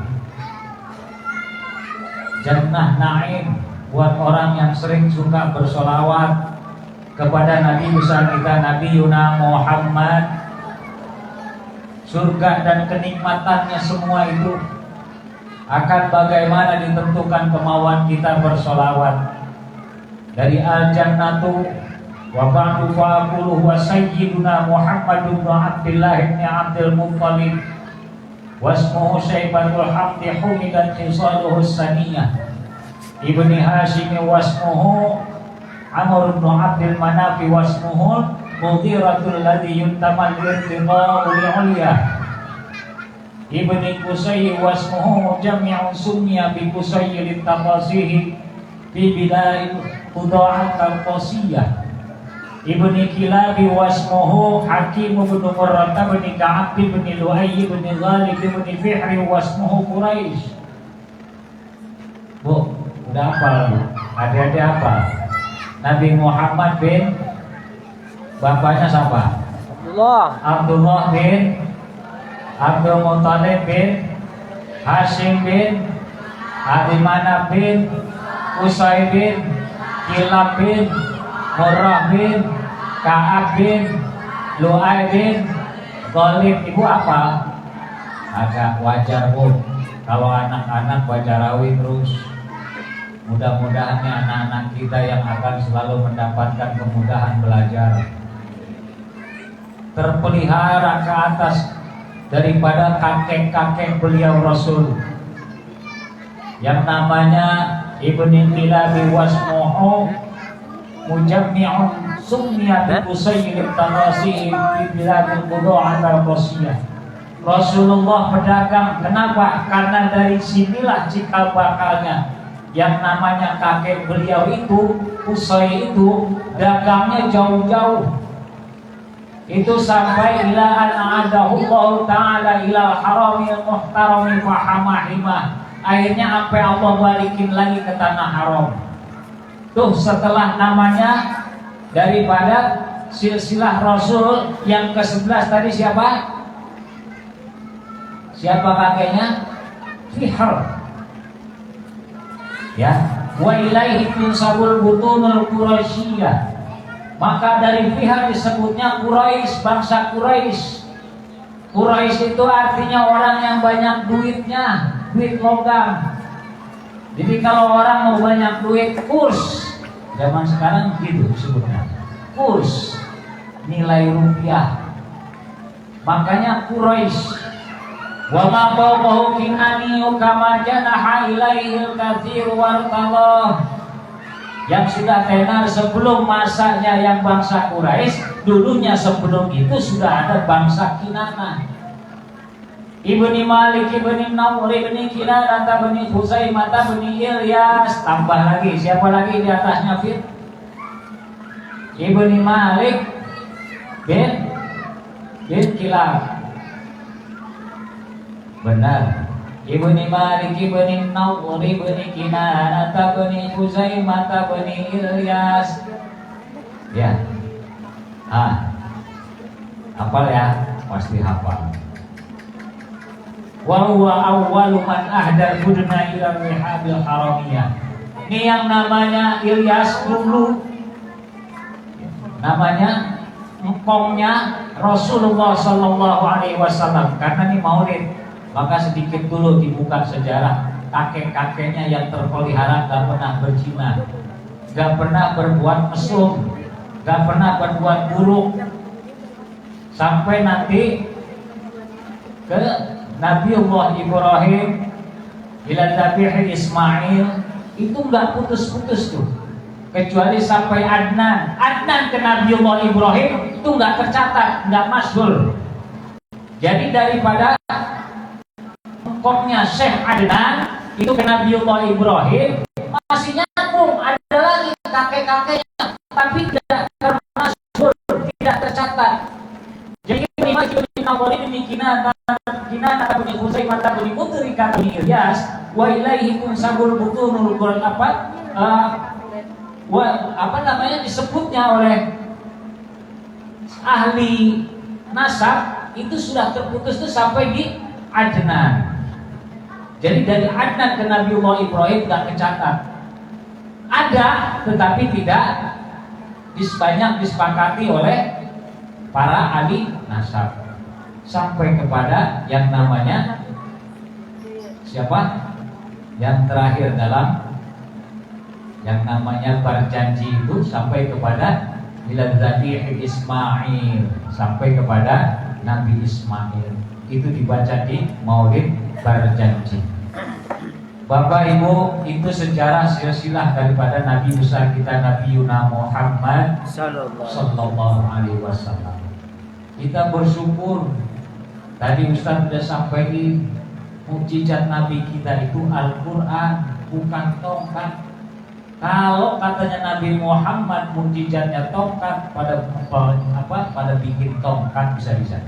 Jannah naim buat orang yang sering suka bersolawat kepada Nabi besar kita Nabi Yuna Muhammad. Surga dan kenikmatannya semua itu akan bagaimana ditentukan kemauan kita bersolawat. Dari al-jannatu wa ba'du fa'akuluhu wa sayyiduna Muhammad ibn Abdillah ibn Abdul Muttalib wasmuhu Syaibatul Hamdi humidan khisaluhu saniyah ibni Hashim wasmuhu Amr ibn Abdul Manafi wasmuhu Mughiratul ladhi yuntamal irtida'u li'uliyah ibni Qusay wasmuhu Mujammi'un summiya bi Qusay litaqasihi bi bidai Quda'at al-Qasiyah ibni Kilabi wasmuhu Hakim bin Murrata bin Ka'ab bin Lu'ay bin Ghalib bin Fihri wasmuhu Quraisy. Bu, udah hafal Bu? Adik-adik apa? Nabi Muhammad bin bapaknya siapa? Abdullah bin Abdul Muttalib bin Hashim bin Abdimana bin Qusay bin Kilab bin Murrah bin Ka'ab bin Lu'ay bin Ghalib. Ibu apa? Agak wajar Bu kalau anak-anak baca rawi terus. Mudah-mudahan anak-anak kita yang akan selalu mendapatkan kemudahan belajar, terpelihara ke atas daripada kakek-kakek beliau Rasul yang namanya Ibni Kilabi wasmuhu Mujammi'un summiya bi Qusayl al-Tanasi bi biladil Quda'at al-Qasiyah. Rasulullah pedagang. Kenapa? Karena dari sinilah cikal bakalnya. Yang namanya kakek beliau itu Qusay itu dagangnya jauh-jauh. Itu sampai ila an a'adahu ta'ala ila haramil muhtarami wa hamahimah. Akhirnya apa Allah balikin lagi ke tanah haram. Tuh setelah namanya daripada silsilah Rasul yang ke-11 tadi siapa? Siapa kakeknya? Fihr. Ya, wa ilaihi tunsabul butunul Quraisyiyah. Maka dari pihak disebutnya Quraisy, bangsa Quraisy. Quraisy itu artinya orang yang banyak duitnya, duit logam. Jadi kalau orang mau banyak duit, kurs. Zaman sekarang gitu disebutnya, kurs, nilai rupiah. Makanya Quraisy. Wa ma fawqahu kinani kama janaha ilaihil katsir wartallah. Yang sudah tenar sebelum masanya yang bangsa Quraisy, dulunya sebelum itu sudah ada bangsa Kinanah. Ibni Malik, Ibni Nawr, Ibni Kinanah, Ibni Khuzaimah, Ibni Ilyas. Tambah lagi, siapa lagi di atasnya Fit? Ibni Malik bin Kilab. Benar. Ibni Malik, Ibni Nawr, Ibni Kinanah, Ibni Khuzaimah, Ibni Ilyas. Ya. Hafal ya? Pasti hafal. Wa huwa awwalu man ahdal budna ila rihabil haramiyah. Ini yang namanya Ilyas dulu. Namanya engkongnya Rasulullah sallallahu alaihi wasallam. Karena ini maulid, maka sedikit dulu dibuka sejarah kakek-kakeknya yang terpelihara gak pernah berzina, gak pernah berbuat mesum, gak pernah berbuat buruk, sampai nanti ke Nabiullah Ibrahim ila Nabi Ismail itu gak putus-putus tuh, kecuali sampai Adnan ke Nabiullah Ibrahim itu gak tercatat, gak masyhur. Jadi daripada koknya Syekh Adnan itu ke Nabiullah Ibrahim masih nyambung, ada lagi kakek-kakeknya tapi tidak termasyhur, tidak tercatat. Jadi ini masih Nawar ini Kinanah Ibni Khuzaimah Ibni Mudrikah Ibni Ilyas wa ilaihi tunsabul butunul Qur'an apa namanya disebutnya oleh ahli nasab itu sudah terputus itu sampai di Adnan. Jadi dari Adnan ke Nabiullah Ibrahim tidak tercatat. Ada, tetapi tidak banyak disepakati oleh para ahli nasab. Sampai kepada yang namanya siapa? Yang terakhir dalam yang namanya berjanji itu sampai kepada Miladzati Ismail, sampai kepada Nabi Ismail. Itu dibaca di Maulid berjanji. Bapak Ibu, itu sejarah silsilah daripada Nabi besar kita Nabi Yuna Muhammad sallallahu alaihi wasallam. Kita bersyukur tadi Ustaz sudah sampaikan mukjizat Nabi kita itu Al-Qur'an, bukan tongkat. Kalau katanya Nabi Muhammad mukjizatnya tongkat, pada bikin tongkat bisa-bisa.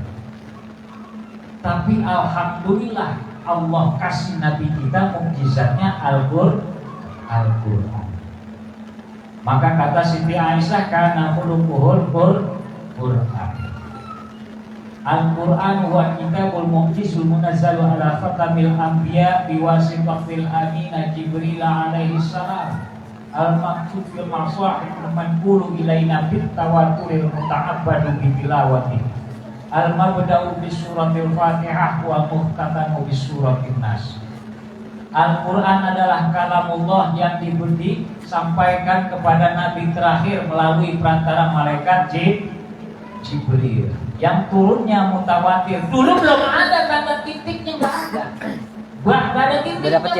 Tapi alhamdulillah Allah kasih Nabi kita mukjizatnya Al-Qur'an. Maka kata Siti Aisyah kana khuluquhul Qur'an. Al-Qur'an huwa kitabul mu'jizul munazzalu ala khatamil anbiya biwasitatil amina Jibril alaihi salam. Al-maktub fil masahif manqulu ilaina bit tawaturil muta'abbadu bi tilawati. Al-mabda'u bis suratil Fatihah wa muhtatamu bis suratin Nas. Al-Qur'an adalah kalamullah yang disampaikan kepada nabi terakhir melalui perantara malaikat Jibril. Yang turunnya mutawatir. Dulu belum ada tanda titiknya, nggak ada. Nggak ada titiknya, Pak.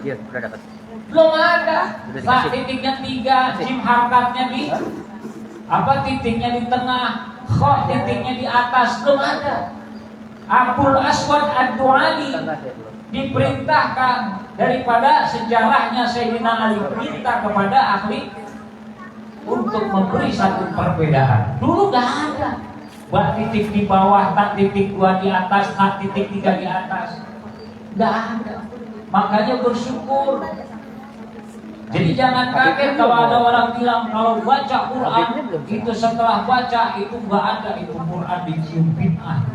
Iya, sudah dapat. Belum ada. Lah titiknya 3, jim harkatnya di titiknya di tengah, kho titiknya di atas, belum ada. Abul Aswad Ad-Du'ali diperintahkan daripada sejarahnya Sayyidina Ali perintah kepada ahli untuk memberi satu perbedaan. Dulu nggak ada. Buat titik di bawah, tak titik 2 di atas, tak titik 3 di atas. Nggak ada. Makanya bersyukur. Jadi jangan kaget kalau ada orang bilang kalau baca Quran itu setelah baca itu nggak ada, itu Quran dicium bid'ah.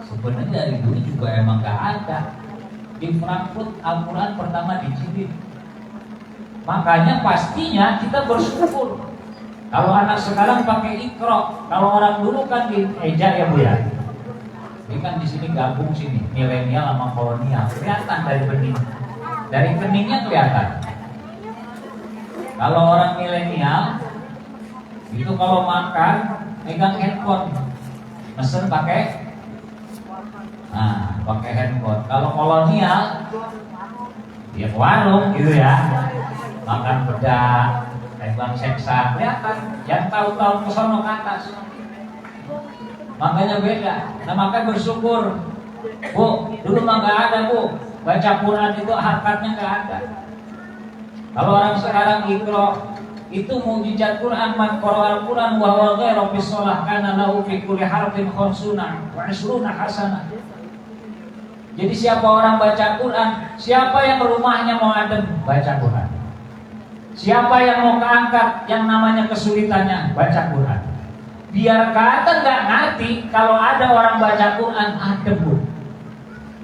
Sebenarnya dari dulu juga emang nggak ada. Di Frankfurt Al-Quran pertama dijilid. Makanya pastinya kita bersyukur. Kalau anak sekarang pakai Iqra, kalau orang dulu kan di eja ya Bu ya. Ini kan di sini gabung sini, milenial sama kolonial. Kelihatan dari bening. Dari beningnya kelihatan. Kalau orang milenial itu kalau makan megang handphone, mesen pakai handphone. Kalau kolonial ya ke warung gitu ya, makan bedak, terbang seksa, kelihatan. Yang tahu-tahu ke sono ke atas. Makanya beda. Nah maka bersyukur. Bu, dulu mah nggak ada Bu. Baca Quran itu harkatnya nggak ada. Kalau orang sekarang itu mukjizat Quran, man qara'al Quran wa huwa ghairu bisolah kana lahu fi kulli harfin khamsuna wa 20 hasanah. Jadi siapa orang baca Quran, siapa yang rumahnya mau adem, baca Quran. Siapa yang mau keangkat, yang namanya kesulitannya, baca Quran. Biar kata nggak ngerti, kalau ada orang baca Quran, adem Bu.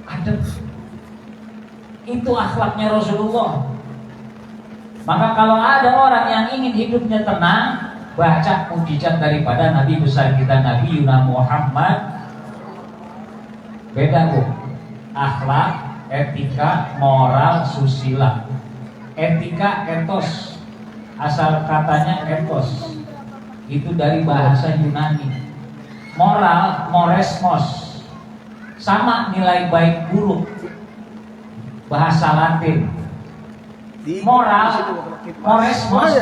Adem. Itu akhlaknya Rasulullah. Maka kalau ada orang yang ingin hidupnya tenang, baca mukjizat daripada Nabi besar kita Nabi Yuna Muhammad. Beda Bu. Akhlak, etika, moral, susila. Etika, etos. Asal katanya etos. Itu dari bahasa Yunani. Moral, moresmos. Sama nilai baik buruk. Bahasa Latin. Moral, moresmos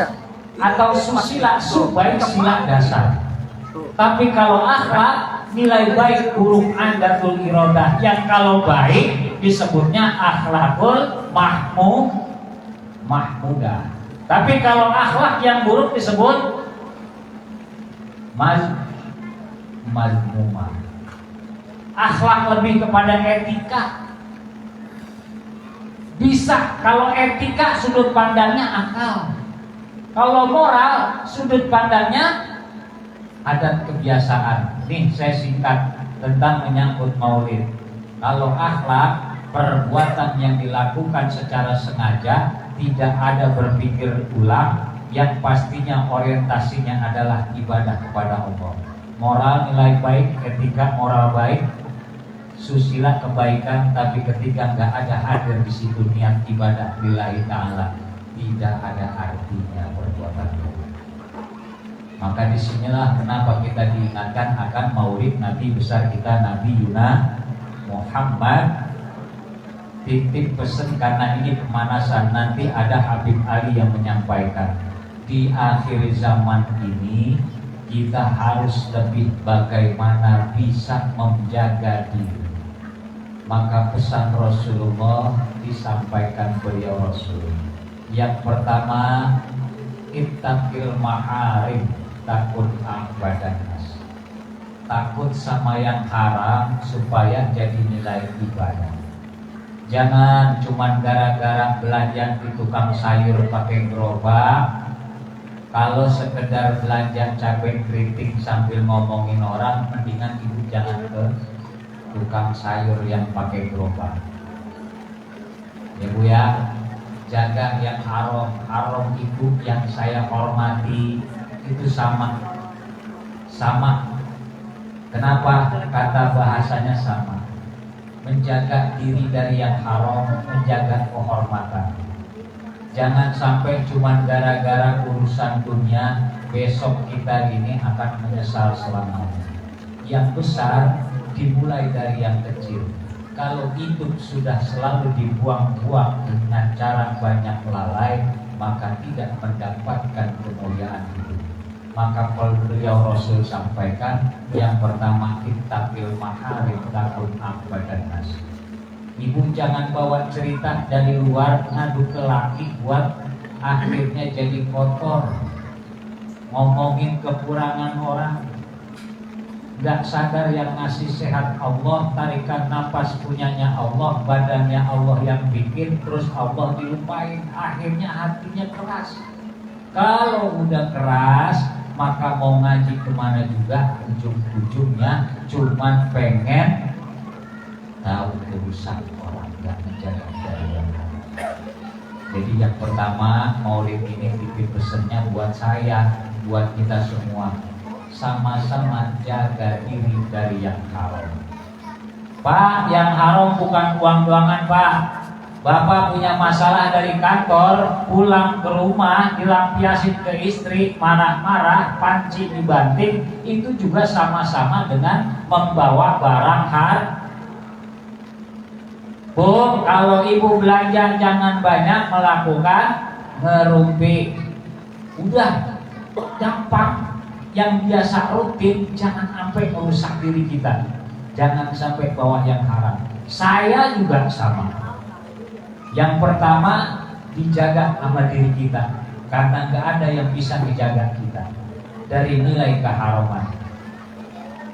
atau susila, baik sila dasar. Tapi kalau akhlak, nilai baik buruk andatul irodah. Yang kalau baik disebutnya akhlakul mahmudah. Tapi kalau akhlak yang buruk disebut mazmumah. Akhlak lebih kepada etika. Bisa, kalau etika sudut pandangnya akal. Kalau moral sudut pandangnya adat kebiasaan. Nih saya singkat tentang menyangkut maulid. Kalau akhlak, perbuatan yang dilakukan secara sengaja, tidak ada berpikir ulang, yang pastinya orientasinya adalah ibadah kepada Allah. Moral nilai baik, etika moral baik, susila kebaikan, tapi ketika nggak ada hadir di situ niat ibadah lillahi ta'ala, tidak ada artinya perbuatan itu. Maka disinilah kenapa kita diingatkan akan maulid Nabi besar kita Nabi Yuna Muhammad. Titip pesen karena ini pemanasan. Nanti ada Habib Ali yang menyampaikan di akhir zaman ini kita harus lebih bagaimana bisa menjaga diri. Maka pesan Rasulullah disampaikan beliau Rasul. Yang pertama, ittaqil maharim, takut badan nas. Takut sama yang haram supaya jadi nilai ibadah. Jangan cuma gara-gara belanja di tukang sayur pakai gerobak. Kalau sekedar belanja cabai keriting sambil ngomongin orang, mendingan ibu jangan ke tukang sayur yang pakai gerobak. Ya Bu ya, jaga yang haram ibu yang saya hormati itu sama. Kenapa kata bahasanya sama? Menjaga diri dari yang haram, menjaga kehormatan. Jangan sampai cuma gara-gara urusan dunia besok kita ini akan menyesal selamanya. Yang besar dimulai dari yang kecil. Kalau hidup sudah selalu dibuang-buang dengan cara banyak lalai, maka tidak mendapatkan kemuliaan hidup. Maka beliau Rasul sampaikan, yang pertama ittaqil maharim, takut badan nas. Ibu jangan bawa cerita dari luar ngadu ke laki buat akhirnya jadi kotor, ngomongin kekurangan orang. Gak sadar yang ngasih sehat Allah, tarikan nafas punyanya Allah, badannya Allah yang bikin, terus Allah dilupain. Akhirnya hatinya keras. Kalau udah keras, maka mau ngaji kemana juga, ujung-ujungnya cuman pengen tahu urusan orang. nggak menjaga dari yang haram. Jadi yang pertama, Maulid ini titip pesennya buat saya, buat kita semua, sama-sama jaga diri dari yang haram. Pak, yang haram bukan uang-uangan, Pak. Bapak punya masalah dari kantor, pulang ke rumah, dilampiasin ke istri, marah-marah, panci dibanting, itu juga sama-sama dengan membawa barang haram. Bu, kalau ibu belanja jangan banyak melakukan ngerumpi. Udah, gampang. Yang biasa rutin, jangan sampai merusak diri kita. Jangan sampai bawa yang haram. Saya juga sama. Yang pertama, dijaga sama diri kita. Karena gak ada yang bisa dijaga kita dari nilai keharaman.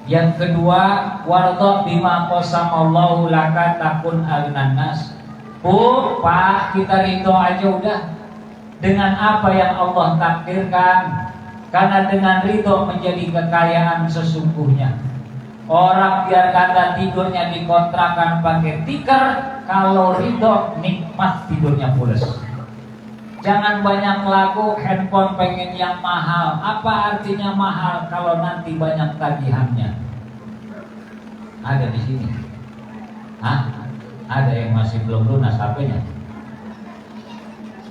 Yang kedua, warda bima qasamallahu laka takun agnan nas. Bu, Pak, kita ridho aja udah dengan apa yang Allah takdirkan. Karena dengan ridho menjadi kekayaan sesungguhnya. Orang biar kata tidurnya dikontrakan pakai tikar, kalau ridho nikmat tidurnya pulas. Jangan banyak laku handphone pengen yang mahal. Apa artinya mahal kalau nanti banyak tagihannya? Ada di sini. Hah? Ada yang masih belum lunas HP-nya.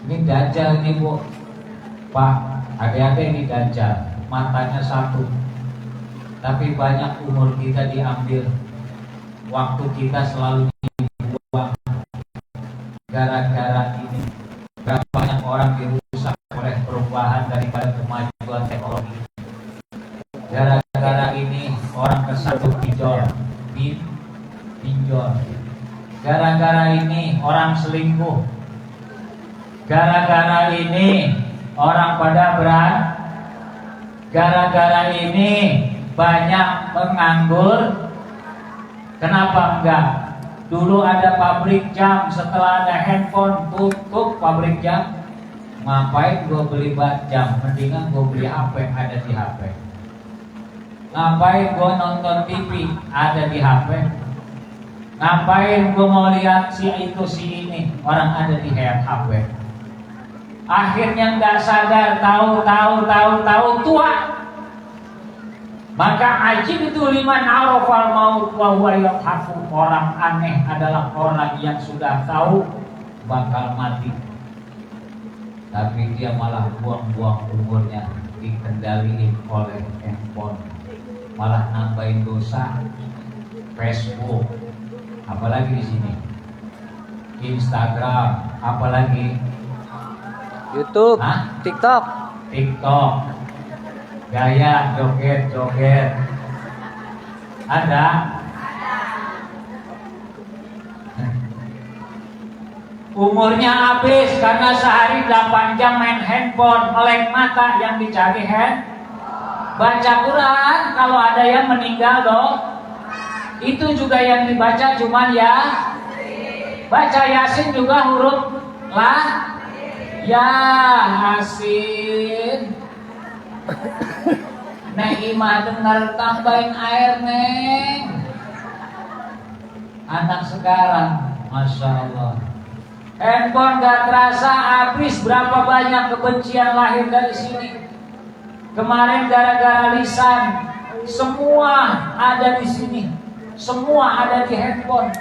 Ini dajjal nih, Bu. Pak, ada ini dajjal. Matanya satu. Tapi banyak umur kita diambil. Waktu kita selalu dibuang. Gara-gara ini. Berapa banyak orang dirusak oleh perubahan daripada kemajuan teknologi. Gara-gara ini orang kesatu pinjol. Gara-gara ini orang selingkuh. Gara-gara ini orang pada berat. Gara-gara ini banyak penganggur. Kenapa enggak? Dulu ada pabrik jam, setelah ada handphone tutup pabrik jam. Ngapain gue beli jam? Mendingan gue beli HP, ada di HP. Ngapain gue nonton TV? Ada di HP. Ngapain gue mau lihat si itu si ini? Orang ada di HP. Akhirnya nggak sadar, tahu tua. Maka ajib itu liman arafal maut wa huwa yaqhafu. Orang aneh adalah orang yang sudah tahu bakal mati, tapi dia malah buang-buang umurnya dikendaliin oleh handphone, malah nambahin dosa. Facebook, apalagi di sini, Instagram, apalagi YouTube, Hah? TikTok. Gaya joget ada. Umurnya habis karena sehari 8 jam main handphone, melek mata, yang dicari baca Quran. Kalau ada yang meninggal dong, itu juga yang dibaca cuman ya baca Yasin juga huruf lah ya Yasin. Neng Imah dengar tambahin air, Neng. Anak sekarang, Masya Allah, handphone gak terasa habis. Berapa banyak kebencian lahir dari sini. Kemarin gara-gara lisan, semua ada di sini, semua ada di handphone.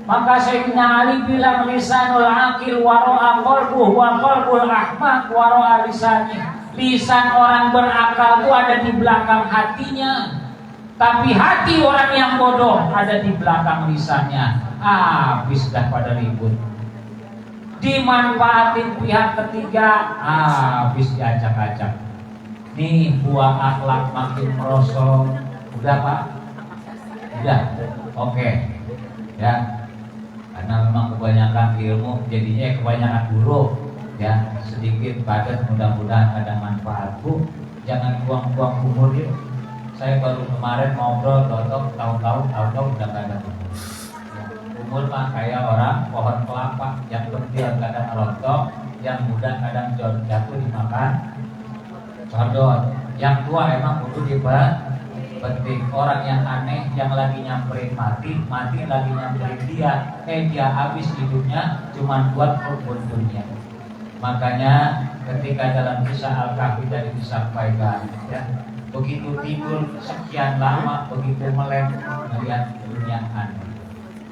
Maka Sayyidina Ali bilang, lisanul aqil waro'a qalbuh wa qalbul ahmaq waro'a lisani. Lisan orang berakal itu ada di belakang hatinya, tapi hati orang yang bodoh ada di belakang lisannya. Habis dah pada ribut, dimanfaatin pihak ketiga, habis diacak-acak. Nih buah akhlak makin merosot. Udah Pak? Udah? Oke. Ya, karena memang kebanyakan ilmu jadinya kebanyakan buruk. Ya, sedikit padat, mudah-mudahan ada manfaat. Bu, jangan buang-buang umur yuk. Saya baru kemarin ngobrol tahun-tahun udah gak ada umur. Umur mah kayak orang pohon kelapa, yang kecil kadang rontok, yang muda kadang jatuh dimakan codot. Yang tua emang kudu penting. Orang yang aneh yang lagi nyamperin mati lagi nyamperin dia, dia habis hidupnya cuma buat kebun dunia. Makanya ketika dalam kisah Al-Kahfi tadi disampaikan, ya, begitu tidur sekian lama, begitu melek melihat dunia aneh.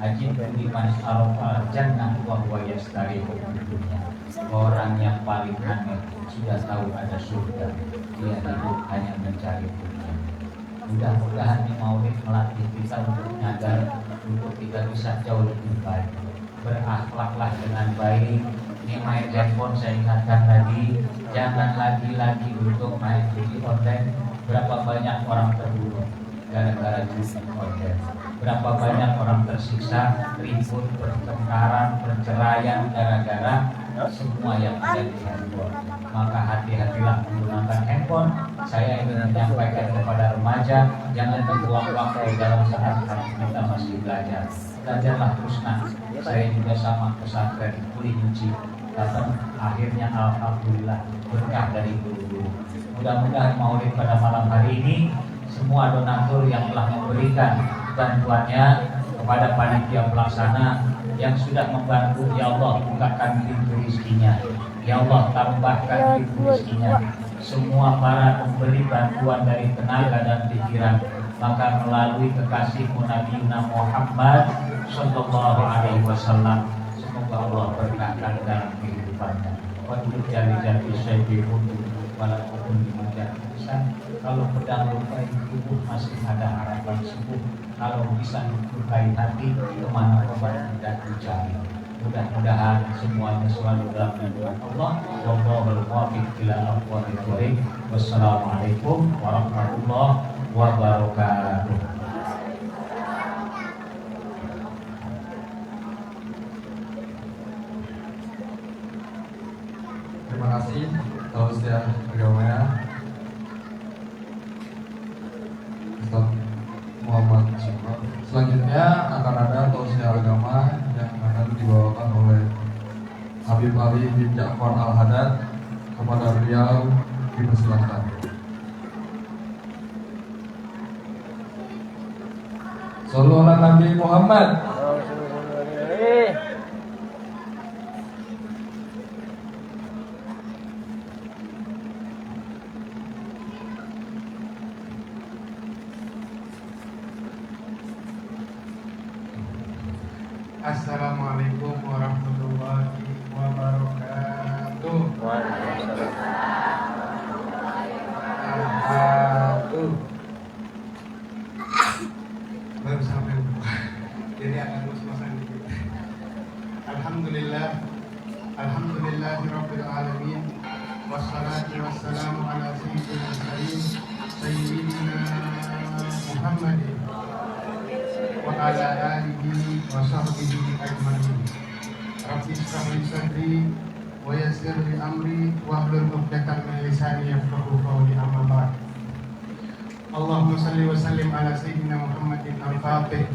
Ajib liman arafal jannah wa huwa yastarihu dunya. Orang yang paling aneh sudah tahu ada surga, dia hidup hanya mencari dunia. Mudah-mudahan di Maulid melatih kita untuk menyadar, untuk kita bisa jauh lebih baik. Berakhlaklah dengan baik. Ini main handphone, saya ingatkan lagi, jangan lagi-lagi untuk main judi online. Berapa banyak orang terbunuh gara-gara judi online? Berapa banyak orang tersiksa, ribut, pertengkaran, perceraian gara-gara semua yang ada di handphone. Maka hati-hatilah menggunakan handphone. Saya ingin menyampaikan kepada remaja, jangan dibuang waktu dalam saat kita masih belajar. Belajarlah terus nak. Saya juga sama pesantren kuliah nyuci. Datang akhirnya alhamdulillah berkah dari guru-guru. Mudah-mudahan Maulid pada malam hari ini semua donatur yang telah memberikan bantuannya kepada panitia pelaksana yang sudah membantu, ya Allah bukakan pintu rezekinya, ya Allah tambahkan pintu rezekinya. Semua para pemberi bantuan dari tenaga dan pikiran, maka melalui kekasihmu Nabi Muhammad Sallallahu Alaihi Wasallam, semoga Allah berkahkan dalam kehidupannya. Wadul jari-jari syai'un walaupun dimana bisa. Kalau pedang lukai tubuh masih ada harapan sembuh. Kalau bisa lukai hati, kemana obat tidak dicari. Mudah-mudahan semuanya selalu dalam lindungan Allah. Wallahul muwaffiq ila aqwamit thoriq. Wassalamualaikum warahmatullahi wabarakatuh. Terima kasih tausiah agamanya Ustaz Muhammad Syukron. Selanjutnya akan ada tausiah agama yang akan dibawakan oleh Habib Ali bin Ja'far Al-Haddad. Kepada beliau dipersilakan. Sallallahu ala Nabi Muhammad. Assalamualaikum warahmatullahi wabarakatuh. Baru sampai rumah, jadi agak ngos-ngosan dikit. Alhamdulillahirabbil alamin. Wassalatu wassalamu ala sayyidil mursalin sayyidina Muhammadin wa ala alihi wa sahbihi ajma'in. Rabbi shrah li sadri wa yassir li amri wahlul 'uqdatam min lisani yafqahu qawli. Amma ba'd. Allahumma salli wa sallim ala sayyidina Muhammadin al-Fatih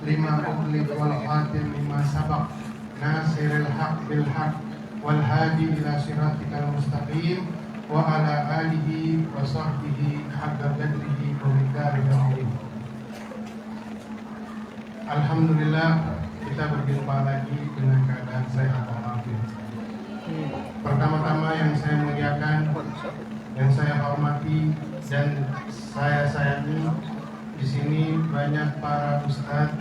lima ughliq wal khatim lima sabaq nasiril haq bil haq wal hadi ila siratikal mustaqim wa ala alihi wa sahbihi haqqa qadrihi wa miqdaril azim. Alhamdulillah, kita berjumpa lagi dengan keadaan sehat walafiat. Pertama-tama yang saya muliakan, yang saya hormati dan saya sayangi, di sini banyak para ustadz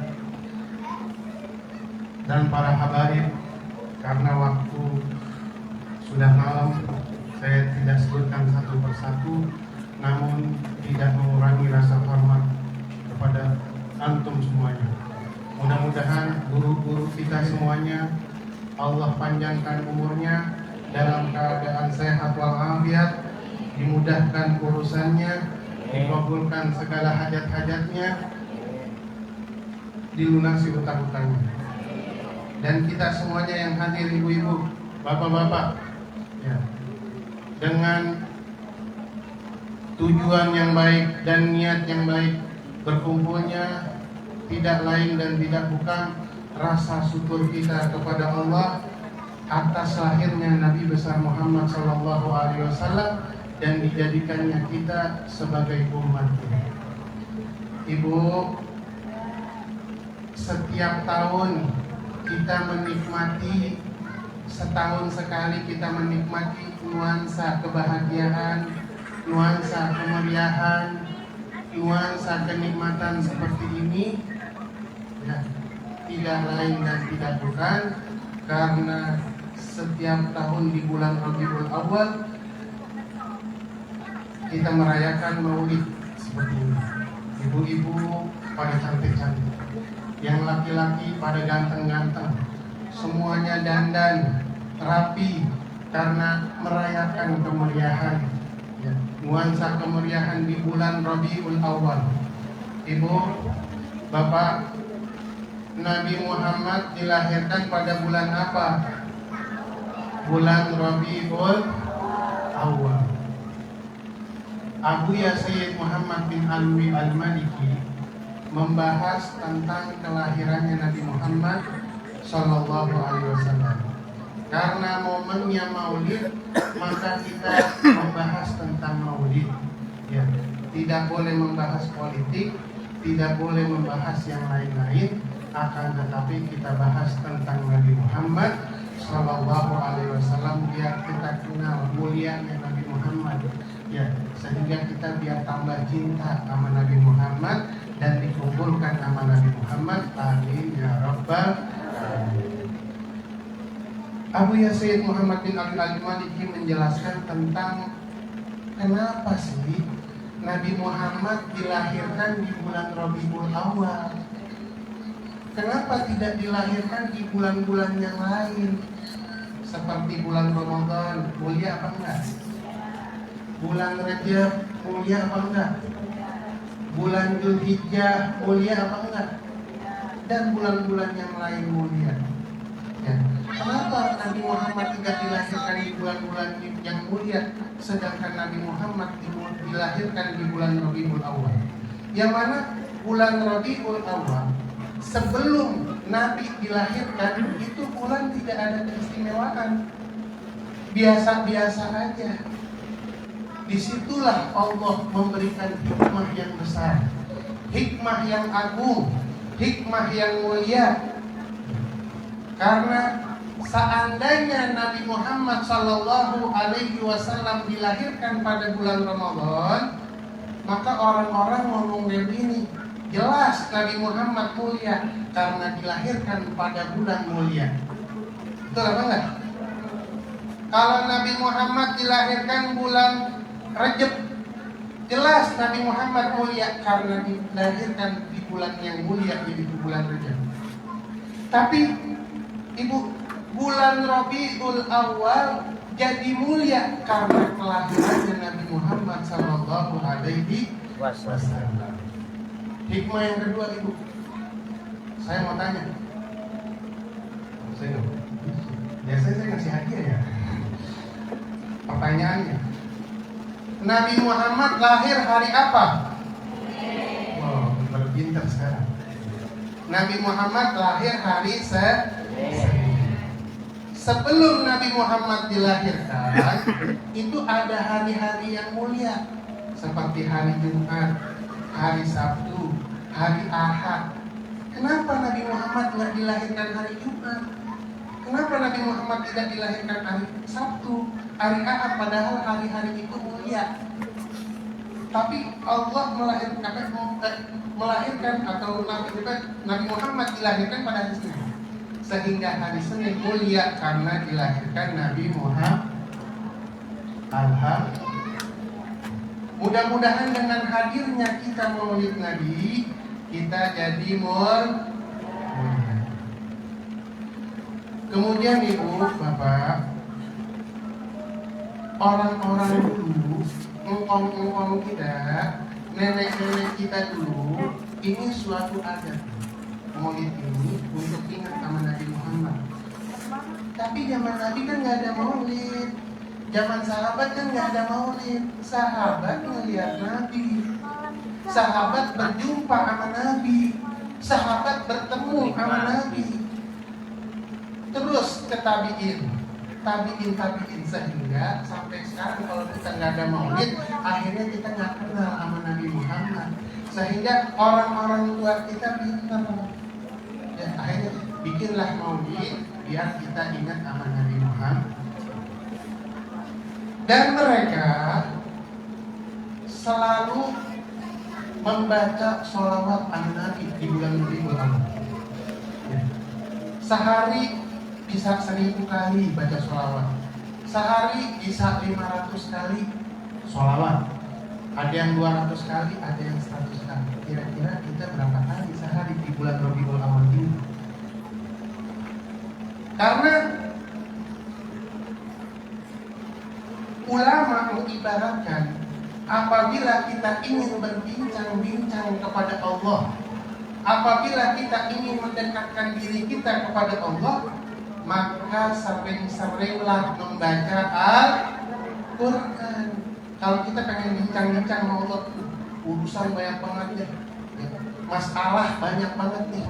dan para habaib. Karena waktu sudah malam, saya tidak sebutkan satu persatu, namun tidak mengurangi rasa hormat kepada antum semuanya. Mudah-mudahan guru-guru kita semuanya Allah panjangkan umurnya dalam keadaan sehat walafiat, dimudahkan urusannya, dikabulkan segala hajat-hajatnya, dilunasi utang-utangnya. Dan kita semuanya yang hadir, ibu-ibu, bapak-bapak, ya, dengan tujuan yang baik dan niat yang baik, berkumpulnya tidak lain dan tidak bukan rasa syukur kita kepada Allah atas lahirnya Nabi besar Muhammad SAW dan dijadikannya kita sebagai umatnya. Ibu, setiap tahun kita menikmati, setahun sekali kita menikmati nuansa kebahagiaan, nuansa kemeriahan, nuansa kenikmatan seperti ini, ya, tidak lain dan tidak bukan karena setiap tahun di bulan Rabiul Awal kita merayakan Maulid seperti ini. Ibu-ibu pada cantik-cantik, yang laki-laki pada ganteng-ganteng, semuanya dandan rapi karena merayakan kemeriahan, ya, nuansa kemeriahan di bulan Rabiul Awal. Ibu, Bapak, Nabi Muhammad dilahirkan pada bulan apa? Bulan Rabiul Awal. Abu Sayyid Muhammad bin Alwi Al-Maliki membahas tentang kelahirannya Nabi Muhammad Sallallahu Alaihi Wasallam. Karena momennya Maulid, maka kita membahas tentang Maulid. Ya, tidak boleh membahas politik, tidak boleh membahas yang lain-lain, akan tetapi kita bahas tentang Nabi Muhammad Sallallahu Alaihi Wasallam biar kita kenal mulianya Nabi Muhammad. Ya, sehingga kita biar tambah cinta sama Nabi Muhammad dan dikumpulkan sama Nabi Muhammad. Amin ya rabbal alamin. Abu Sayyid Muhammad bin Ali Al-Maliki menjelaskan tentang kenapa sih Nabi Muhammad dilahirkan di bulan Rabiul Awal. Kenapa tidak dilahirkan di bulan-bulan yang lain? Seperti bulan Ramadan, mulia apa enggak? Bulan Rajab mulia apa enggak? Bulan Dzulhijjah mulia apa enggak? Dan bulan-bulan yang lain mulia. Ya. Kenapa Nabi Muhammad tidak dilahirkan di bulan-bulan yang mulia, sedangkan Nabi Muhammad dilahirkan di bulan Rabiul Awal? Yang mana bulan Rabiul Awal sebelum Nabi dilahirkan itu bulan tidak ada keistimewaan, biasa-biasa aja. Disitulah Allah memberikan hikmah yang besar, hikmah yang agung, hikmah yang mulia. Karena seandainya Nabi Muhammad Sallallahu Alaihi Wasallam dilahirkan pada bulan Ramadan, maka orang-orang ngomong begini, jelas Nabi Muhammad mulia karena dilahirkan pada bulan mulia. Betul apa enggak? Kalau Nabi Muhammad dilahirkan bulan Rajab, jelas Nabi Muhammad mulia karena dilahirkan di bulan yang mulia, yaitu bulan Rajab. Tapi Ibu, bulan Rabiul Awal jadi mulia karena kelahirannya Nabi Muhammad Sallallahu Alaihi Wasallam. Hikmah yang kedua, Ibu, saya mau tanya. Biasanya saya kasih hadiah ya. Pertanyaannya, Nabi Muhammad lahir hari apa? Wow, berpintar sekarang. Nabi Muhammad lahir hari Sebelum Nabi Muhammad dilahirkan, itu ada hari-hari yang mulia, seperti hari Jumat, hari Sabtu, hari Ahad. Kenapa Nabi Muhammad tidak dilahirkan hari Jumat? Kenapa Nabi Muhammad tidak dilahirkan hari Sabtu, hari Ahad, padahal hari-hari itu mulia? Tapi Allah melahirkan atau Nabi Muhammad dilahirkan pada hari Senin, sehingga hari Senin mulia karena dilahirkan Nabi Muhammad. Alhamdulillah. Mudah-mudahan dengan hadirnya kita Maulid Nabi, kita jadi mulia. Kemudian Ibu, Bapak, orang-orang dulu, engkong-engkong kita, nenek-nenek kita dulu, ini suatu adat. Maulid ini untuk ingat sama Nabi Muhammad. Tapi zaman Nabi kan nggak ada maulid, zaman sahabat kan nggak ada maulid. Sahabat melihat Nabi, sahabat berjumpa sama Nabi, sahabat bertemu sama Nabi. Terus ke tabiin, sehingga sampai sekarang kalau kita nggak ada maulid, akhirnya kita nggak kenal sama Nabi Muhammad. sehingga orang-orang tua kita pintar. Ya, akhirnya bikinlah maulid biar kita ingat sama Nabi Muhammad. Dan mereka selalu membaca sholawat an-Nabi di bulan Rabiul Awal. Ya. Sehari bisa 1000 kali baca sholawat. Sehari bisa 500 kali sholawat. Ada yang 200 kali, ada yang 100 kali. Kira-kira kita berapa kali sehari di bulan Rabiul Awal ini? Karena ulama mengibaratkan apabila kita ingin berbincang-bincang kepada Allah, apabila kita ingin mendekatkan diri kita kepada Allah, maka sering-seringlah membaca Al-Quran. Kalau kita pengen bincang-bincang sama Allah, urusan banyak banget nih, masalah banyak banget nih.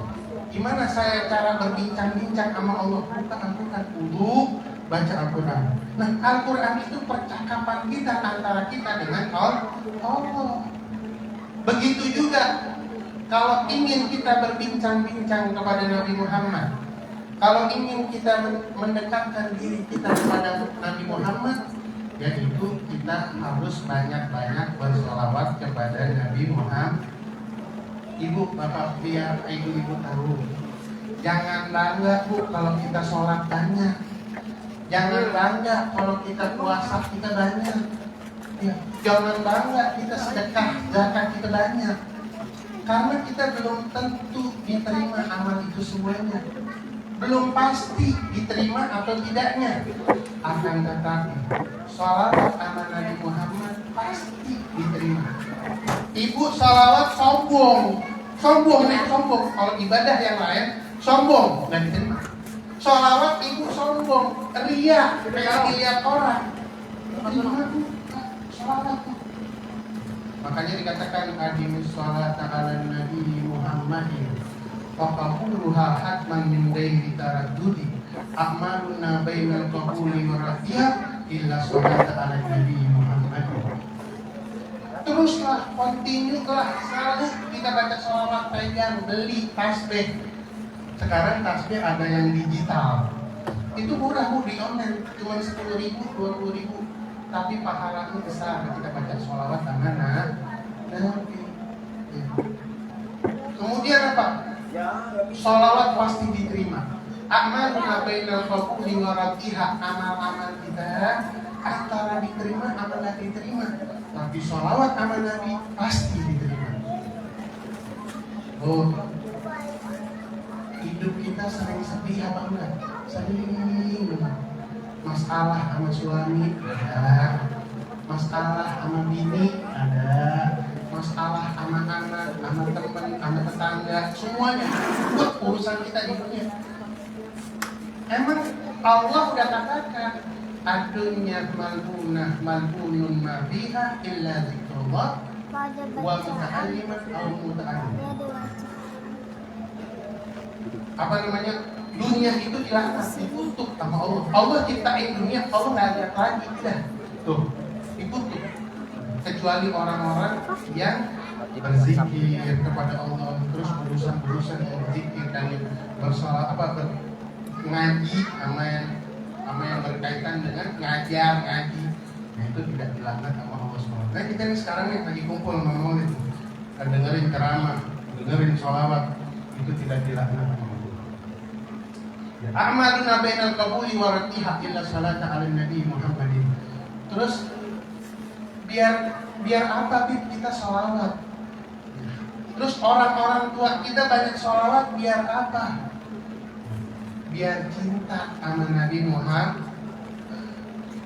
Gimana saya cara berbincang-bincang sama Allah? Bukan kudu baca Al-Quran. Nah, Al-Quran itu percakapan kita antara kita dengan Allah. Begitu juga kalau ingin kita berbincang-bincang kepada Nabi Muhammad, kalau ingin kita mendekatkan diri kita kepada Nabi Muhammad, yaitu kita harus banyak-banyak bersolawat kepada Nabi Muhammad. Ibu, bapak, biar ibu-ibu tahu, jangan bangga bu kalau kita sholat banyak, jangan bangga kalau kita puasa kita banyak, ya, jangan bangga kita sedekah zakat kita banyak, karena kita belum tentu diterima amal itu semuanya, belum pasti diterima atau tidaknya. Akan tetapi sholawat sama Nabi Muhammad pasti diterima. Ibu sholawat sombong. Kalau ibadah yang lain sombong dan diterima. Sholawat ibu sombong, ria, kayak dilihat orang. Sholawat. Makanya dikatakan adimus sholat ala Nabi Muhammadin faquluha hatman min ghairi taraddudi a'maluna bainal qabuli wa radiyah illa sholat ala Nabi Muhammadin. Teruslah, continue lah, selalu kita baca sholawat, pegang, beli tasbih. Sekarang tasbih ada yang digital, itu murah bu, di online cuma 10.000, 20.000, tapi pahalanya besar kita baca sholawat sama Nabi. Kemudian apa? Sholawat pasti diterima. Amaluna bainal qabuli wa radiyah, amal-amal kita antara diterima, amal tidak diterima. Tapi sholawat sama Nabi pasti diterima. Oh, hidup kita sering sedih apa enggak? Sering. Masalah sama suami ada, masalah sama bini ada, masalah sama anak, sama teman, sama tetangga, semuanya buat urusan kita di dunia. Emang Allah udah katakan adunya malbunah malbunun ma fiha illa zikrullah wa muta'alliman aw muta'allim. Apa namanya? Dunia itu dilaknat, dikutuk sama Allah. Allah ciptain dunia, Allah nggak lihat lagi, udah tuh dikutuk. Kecuali orang-orang yang berzikir kepada Allah, terus urusan-urusan yang berzikir dan bersolat ngaji sama yang berkaitan dengan ngaji. Nah itu tidak dilaknat sama Allah SWT. Nah kita ini sekarang nih lagi kumpul sama maulid, dengerin ceramah, dengerin sholawat, itu tidak dilaknat sama Allah. A'maluna bainal qabuli wa radiyah illa salata 'ala Nabi Muhammadin. Terus biar apa kita sholawat? Terus orang-orang tua kita banyak sholawat biar apa? Biar cinta sama Nabi Muhammad,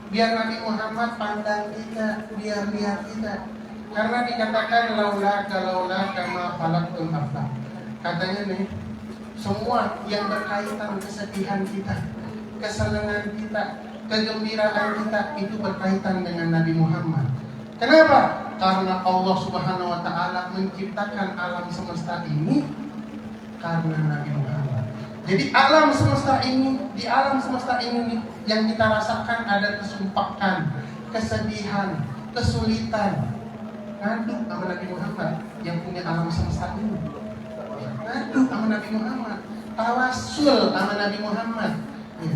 biar Nabi Muhammad pandang kita, biar lihat kita. Karena dikatakan laula kama khalaqtul aflaq. Katanya nih, semua yang berkaitan kesedihan kita, kesenangan kita, kegembiraan kita itu berkaitan dengan Nabi Muhammad. Kenapa? Karena Allah Subhanahu wa taala menciptakan alam semesta ini karena Nabi Muhammad. Jadi alam semesta ini, di alam semesta ini yang kita rasakan ada kesumpakan, kesedihan, kesulitan. ngadu sama Nabi Muhammad yang punya alam semesta ini. Ngadu sama Nabi Muhammad, tawasul sama Nabi Muhammad. Ya.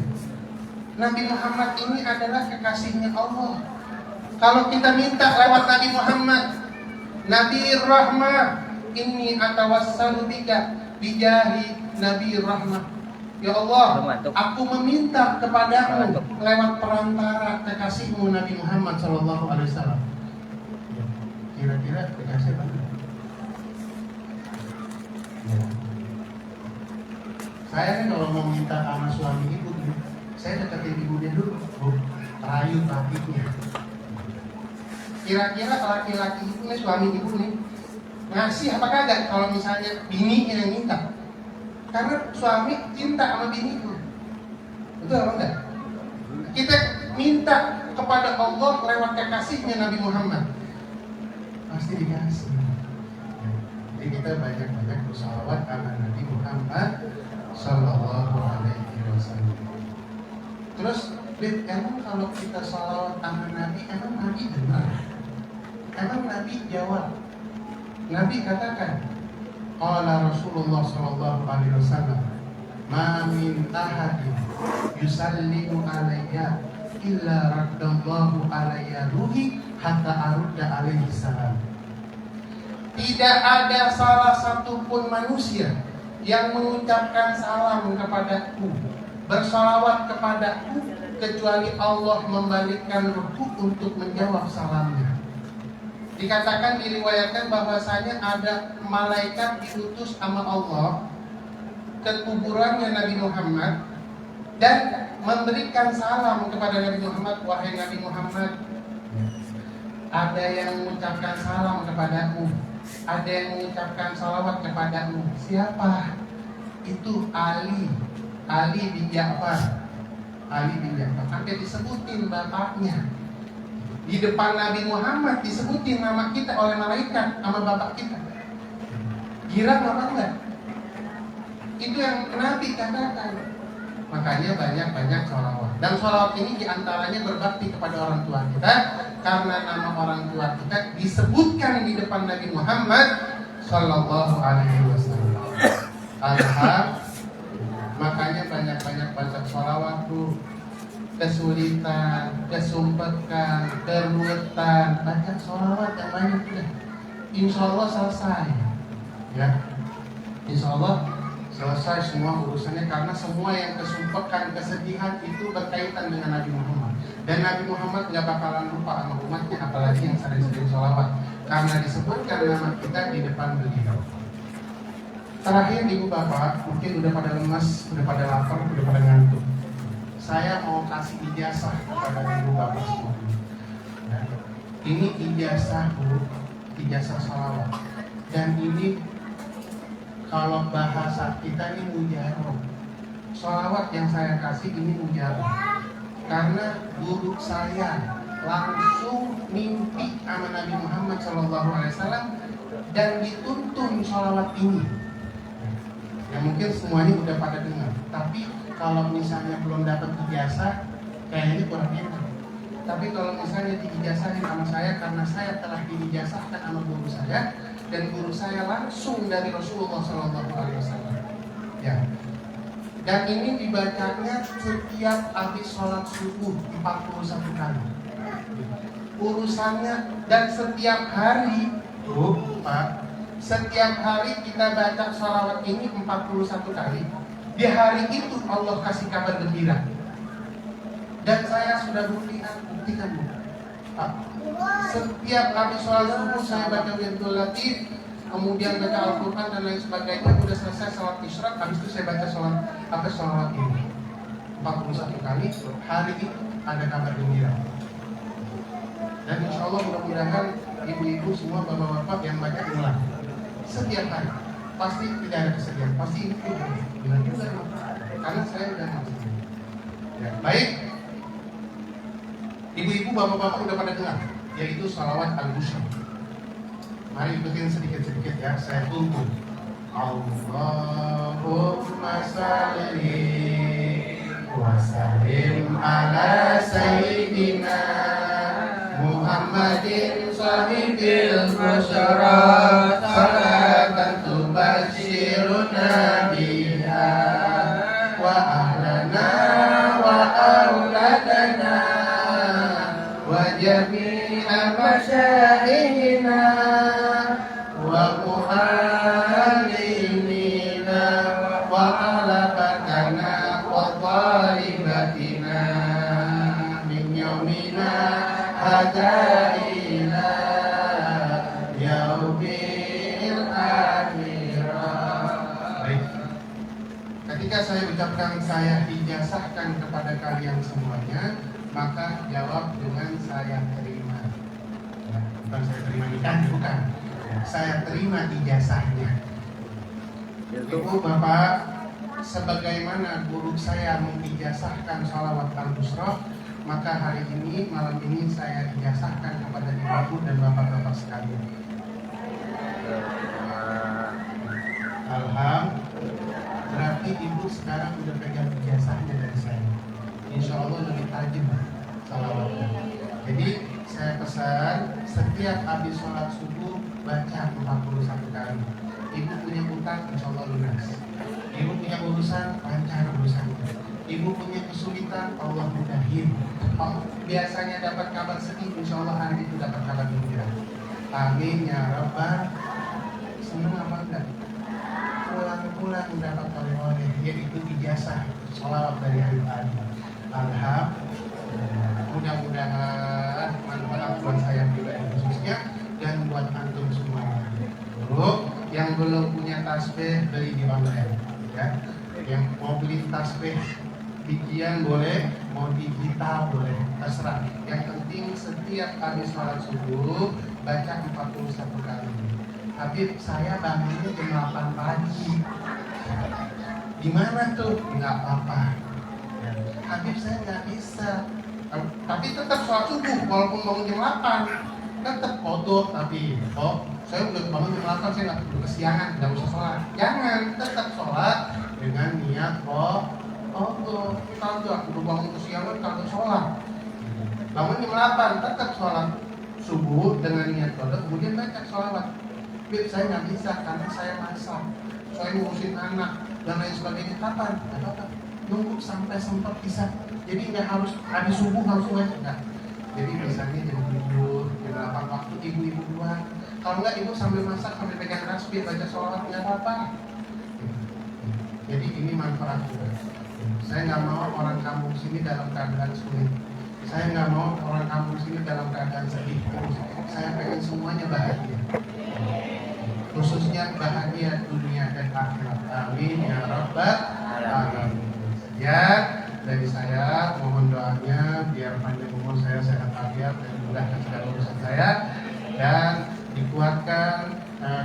Nabi Muhammad ini adalah kekasihnya Allah. Kalau kita minta lewat Nabi Muhammad, Nabi Rahmah, inni atawassalu bika bijahi Nabi Rahmah. Ya Allah, aku meminta kepadamu lewat perantara kekasihmu Nabi Muhammad Sallallahu Alaihi Wasallam. Kira-kira kekasih apa? Ya. Saya kan kalau mau minta sama suami ibu, saya deketin ibunya dulu, rayu kakinya. Kira-kira laki-laki itu nih, suami ibu nih, ngasih apa kagak kalau misalnya bininya yang minta? Karena suami cinta sama bini itu. Betul apa enggak? Kita minta kepada Allah lewat kekasihnya Nabi Muhammad, pasti dikasih. Jadi kita banyak-banyak bersalawat sama Nabi Muhammad Sallallahu Alaihi Wasallam. Terus, emang kalau kita salawat sama Nabi, emang Nabi benar? Emang Nabi jawab? Nabi katakan, qala Rasulullah sallallahu alaihi wasallam, ma min ahadin yusallimu alayya illa raddallahu alayya ruhi hatta arudda alaihi salam. Tidak ada salah satu pun manusia yang mengucapkan salam kepadaku, bersalawat kepadaku, kecuali Allah membalikkan ruhku untuk menjawab salamnya. Dikatakan, diriwayatkan bahwasanya ada malaikat diutus sama Allah ke kuburannya Nabi Muhammad dan memberikan salam kepada Nabi Muhammad, wahai Nabi Muhammad, ada yang mengucapkan salam kepadamu, ada yang mengucapkan salawat kepadamu. Siapa? Itu Ali bin Ja'far. Ali bin Ja'far. Sampai disebutin bapaknya. Di depan Nabi Muhammad disebutin nama kita oleh malaikat sama bapak kita. Girang apa enggak? Itu yang Nabi katakan. Makanya banyak-banyak sholawat. Dan sholawat ini diantaranya berbakti kepada orang tua kita, karena nama orang tua kita disebutkan di depan Nabi Muhammad Sallallahu Alaihi Wasallam. Makanya banyak-banyak baca sholawat tuh. Kesulitan, kesumpekan, keruwetan, baca sholawat yang banyak ya. Insya Allah selesai. Ya, Insya Allah selesai semua urusannya, karena semua yang kesumpekan, kesedihan itu berkaitan dengan Nabi Muhammad. Dan Nabi Muhammad nggak bakalan lupa sama umatnya, apalagi yang sering-sering sholawat, karena disebutkan nama kita di depan beliau. Terakhir, ibu bapak mungkin udah pada lemas, udah pada lapar, udah pada ngantuk. Saya mau kasih ijazah kepada ibu bapak semua. Ya. Ini ijazah bu, ijazah salawat. Dan ini kalau bahasa kita ini mujarab. Salawat yang saya kasih ini mujarab. Karena guru saya langsung mimpi sama Nabi Muhammad SAW dan dituntun salawat ini. Ya mungkin semuanya udah pada dengar, tapi kalau misalnya belum dapat ijazah, kayaknya kurang enak. Tapi kalau misalnya diijazahin sama saya, karena saya telah diijazahkan sama guru saya, dan guru saya langsung dari Rasulullah SAW. Ya. Dan ini dibacanya setiap habis sholat subuh 41 kali. Urusannya, dan setiap hari, Pak, setiap hari kita baca sholawat ini 41 kali. Di hari itu Allah kasih kabar gembira. Dan saya sudah buktikan Bu. Setiap habis sholat subuh saya baca Wirdul Latif, kemudian baca Al-Quran dan lain sebagainya. Sudah selesai sholat isyraq, habis itu saya baca sholat ini 41 kali. Hari itu ada kabar gembira. Dan insya Allah mudah-mudahan ibu-ibu semua, bapak-bapak yang baca ulang setiap hari, pasti tidak ada kesedihan, pasti ini benar juga, karena saya udah masuk. Ya, baik, ibu-ibu, bapak-bapak udah pada dengar, yaitu salawat al-busyra. Mari ikutin sedikit-sedikit ya, saya tunggu. Allahumma salli wa sallim ala sayyidina Muhammadin sahibil busyara salatan tubashiruna biha wa ahlana wa auladana wa jami'a masyaihina wa mu'allimina wa alabatana wa talibatina min yaumina hadha ila yaumil akhirah. Baik. Ketika saya ucapkan saya ijazahkan kepada kalian semuanya, maka jawab dengan saya terima. Ya, bukan saya terima nikah, bukan. Saya terima ijazahnya. Ibu bapak, sebagaimana guru saya mengijazahkan sholawat al-busra, maka hari ini, malam ini saya ijazahkan kepada ibu dan bapak-bapak sekalian. Alhamdulillah. Berarti ibu sekarang udah pegang ijazahnya dari saya. Insya Allah lebih tajam sholawatnya. Jadi saya pesan setiap habis sholat subuh baca 41 kali. Ibu punya utang, insya Allah lunas. Ibu punya urusan, lancar urusannya. Ibu punya kesulitan, Allah mudahin. Biasanya dapat kabar sedih, insya Allah hari itu dapat kabar gembira. Amin ya Rabbal. Senang apa enggak? Pulang-pulang dapat kabar, yaitu ijazah sholawat dari hari tadi. Alhamdulillah. Mudah-mudahan manfaat buat saya pribadi khususnya dan buat antum semua. Dulu yang belum punya tasbih beli di online, ya. Yang mau beli tasbih bijian boleh, mau digital boleh, terserah. Yang penting setiap habis sholat subuh baca 41 kali. Habib, saya bangunnya jam 8 pagi. Di mana tuh? Nggak apa-apa. Habib, saya nggak bisa. Tapi tetap sholat subuh walaupun bangun jam 8. Tetap kodok tapi saya udah bangun jam 8, saya nggak perlu kesiangan, nggak usah sholat. Jangan, tetap sholat dengan niat kodok. Kalau aku udah bangun kesiangan, kalau sholat bangun jam 8, tetap sholat subuh dengan niat kodok, kemudian baca sholawat. Bib, saya nggak bisa karena saya masak, saya ngurusin anak dan lain sebagainya. Kapan? Nggak apa-apa. Nunggu sampai sempat bisa. Jadi nggak harus habis subuh langsung aja, enggak. Jadi misalnya jam 7, jam 8 waktu ibu-ibu duluan. Kalau nggak ibu sambil masak, sambil pegang tasbih, baca sholawat, nggak apa-apa. Jadi ini manfaat juga. Saya nggak mau orang kampung sini dalam keadaan sulit. Saya nggak mau orang kampung sini dalam keadaan sedih terus. Saya pengen semuanya bahagia. Khususnya bahagia dunia dan akhirat. Amin ya Rabbal alamin. Ya, dari saya mohon doanya biar panjang umur saya, sehat walafiat dan dimudahkan segala urusan saya dan dikuatkan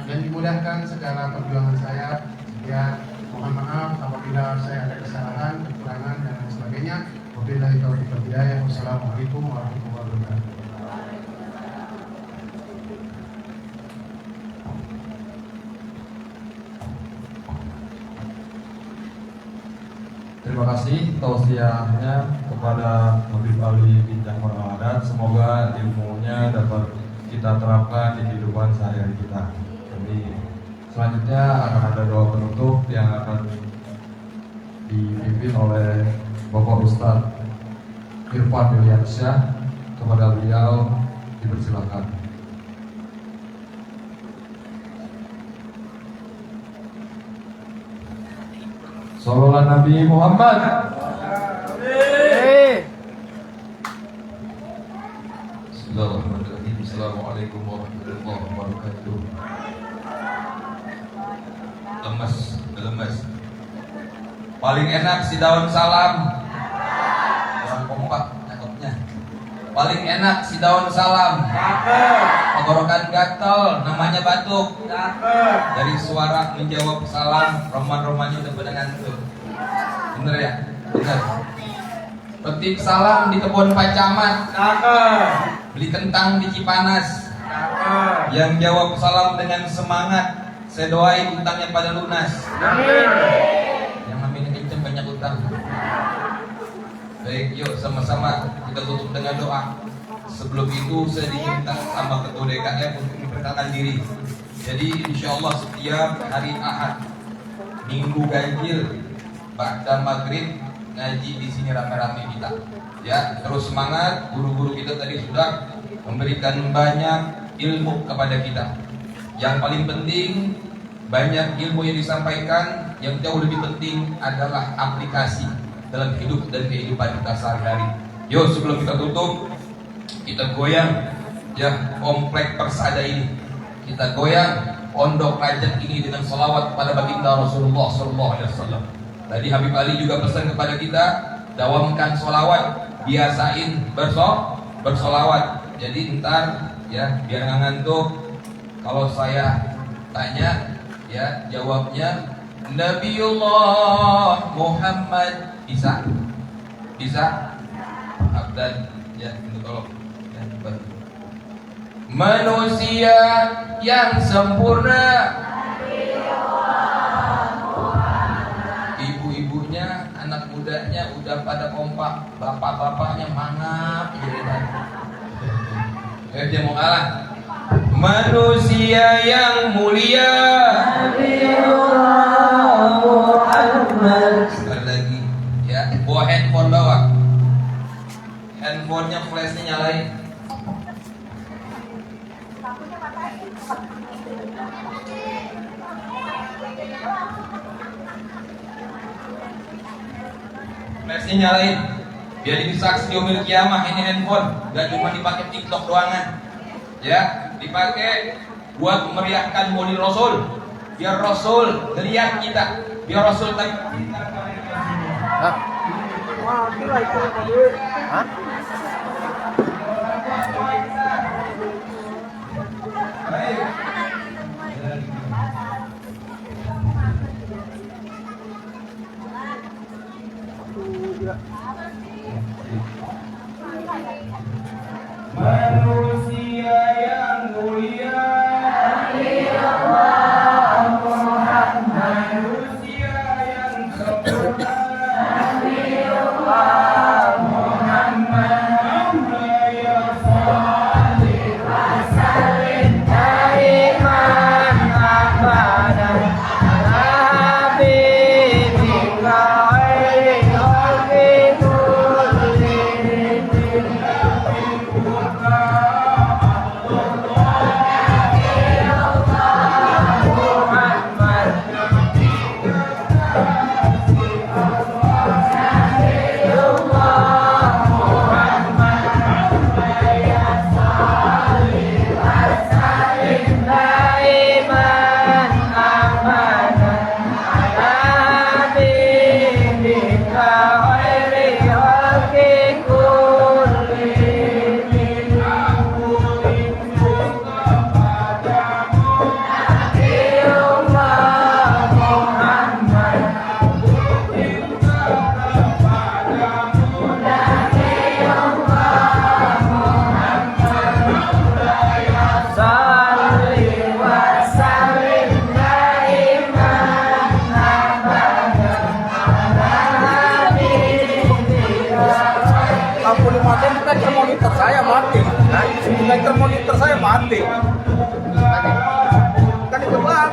dan dimudahkan segala perjuangan saya. Ya, mohon maaf apabila saya ada kesalahan, kekurangan dan lain sebagainya. Wabillahi taufiq wal hidayah. Wassalamualaikum warahmatullahi wabarakatuh. Terima kasih tausiahnya kepada Habib Ali bin Ja'far Al-Haddad. Semoga ilmunya dapat kita terapkan di kehidupan sehari-hari kita. Jadi selanjutnya akan ada doa penutup yang akan dipimpin oleh Bapak Ustadz Irfan Yuliansyah. Kepada beliau dipersilakan. Sallallahu Nabi Muhammad. Bismillahirrahmanirrahim. Assalamualaikum warahmatullahi wabarakatuh. Lemes. Paling enak si daun salam. Orang kompak cakepnya. Paling enak si daun salam. Tenggorokan gatel, namanya batuk. Dari suara menjawab salam, roman-romannya udah pada ngantuk. Bener ya? Bener. Petik salam di kebun Pak Camat. Beli kentang di Cipanas. Yang jawab salam dengan semangat, saya doain utangnya pada lunas. Yang namanya kenceng banyak utang. Baik, yuk sama-sama kita tutup dengan doa. Sebelum itu saya diminta sama ketua DKM untuk memperkenalkan diri. Jadi insya Allah setiap hari Ahad, Minggu ganjil, ba'da maghrib ngaji di sini rame-rame kita. Ya, terus semangat. Guru-guru kita tadi sudah memberikan banyak ilmu kepada kita. Yang paling penting, banyak ilmu yang disampaikan. Yang jauh lebih penting adalah aplikasi dalam hidup dan kehidupan kita sehari-hari. Yuk, sebelum kita tutup, kita goyang ya komplek Persada ini. Kita goyang pondok Rajat ini dengan salawat kepada baginda Rasulullah SAW. Tadi Habib Ali juga pesan kepada kita, dawamkan salawat, biasain bersolawat. Jadi ntar ya biar nggak ngantuk, kalau saya tanya ya jawabnya Nabiullah Muhammad. Bisa dan ya itu tolong ya, bantu. Manusia yang sempurna, ibu-ibunya, anak mudanya udah pada kompak, bapak-bapaknya mangap jadi dia mau kalah. Manusia yang mulia, sekali lagi ya, bawa handphone, bawa handphonenya, flashnya nyalain. Flashnya nyalain biar jadi saksi yaumil kiamah. Ini handphone gak cuma dipakai TikTok doangan ya, dipakai buat memeriahkan Maulid Rasul, biar Rasul lihat kita, biar Rasul manusia yang mulia, manusia yang sempurna, termonitor saya mati. Kan itu bang.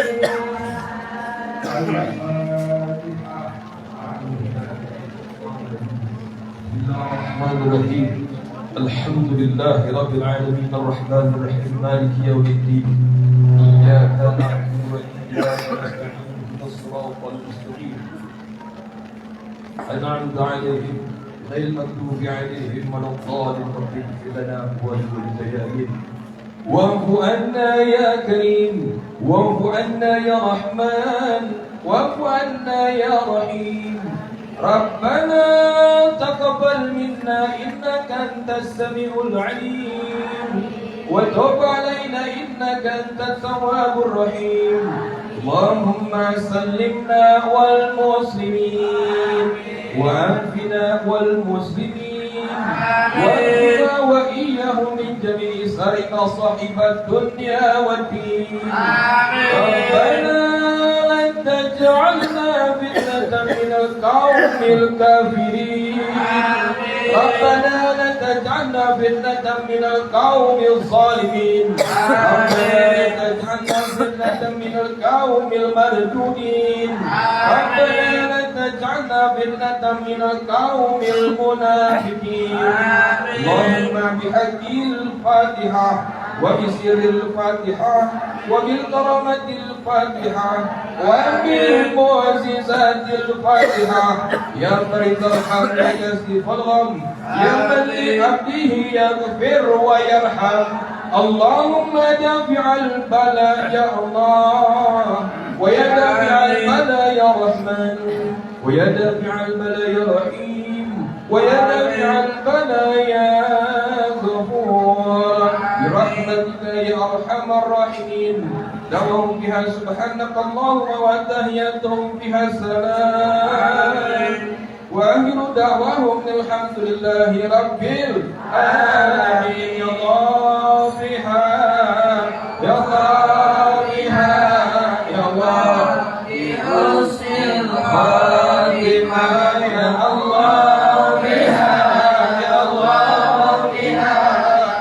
Bismillahirrahmanirrahim. Alhamdulillahi rabbil alamin arrahmanir rahim maliki yaumiddin. Iyyaka na'budu wa iyyaka nasta'in ihdinas siratal mustaqim. أنعمت عليهم غير المغضوب عليهم ولا الضالين رب اغفر لنا ولوالدينا واعف عنا يا كريم واعف عنا يا رحمن واعف عنا يا رحيم ربنا تقبل منا إنك أنت السميع العليم وتب علينا إنك أنت التواب الرحيم اللهم سلمنا والمسلمين وعافنا والمسلمين وارزقنا وإياهم من جميع سرق صاحب الدنيا والدين ربنا لا تجعلنا فتنة من القوم الكافرين ربنا لا تجعلنا فتنة من القوم الظالمين ربنا لا تجعلنا فتنة من القوم المردودين ربنا لا تجعلنا فتنة من القوم المنافقين اللهم بحق الفاتحة وبسر الفاتحة وبالكرامة الفاتحة وبالمعجزات الفاتحة يا فريد الحق يكشف الغم يا من لعبده يغفر ويرحم اللهم دافع البلاء يا الله ويا دافع البلاء يا رحمن ويا دافع البلاء يا رحيم ويا دافع البلاء يا غفور برحمتك يا أرحم الراحمين دعوهم بها سبحانك اللهم وتحياتهم بها سلام وآخر دعواهم الحمد لله رب العالمين يا الله بها يا الله بها يا الله بحسن الخاتمة يا الله بها يا الله بها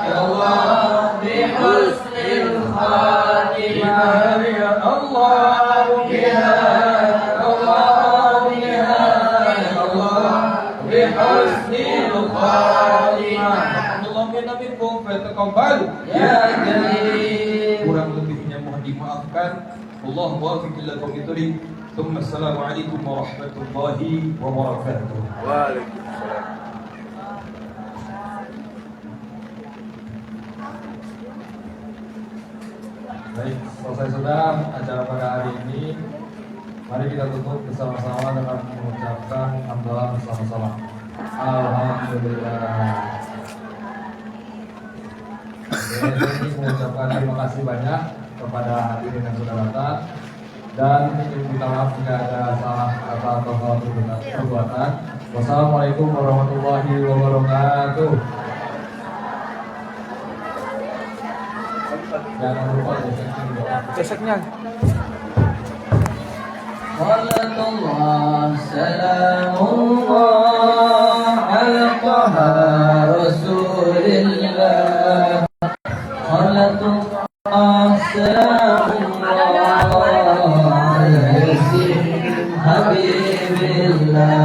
يا الله بحسن الخاتمة يا الله بها يا الله بها يا الله بحسن الخاتمة اللهم inna minkum fataqabbal ya karim kurang lebihnya mohon dimaafkan Allah muwaffiq ila qawmit thoriq thumma assalamu alaikum warahmatullahi wabarakatuh. Waalaikumsalam. Baik, selesai sudah acara pada hari ini. Mari kita tutup bersama-sama dengan mengucapkan hamdalah bersama-sama. Alhamdulillah. Saya ingin mengucapkan terima kasih banyak kepada hadirin yang sudah datang dan ingin minta maaf jika ada salah kata atau salah perbuatan. Wassalamualaikum warahmatullahi wabarakatuh. Jangan lupa Ceseknya. Salatullah salamullah ala taha rasulillah Salatullah salamullah ala yasin habibillah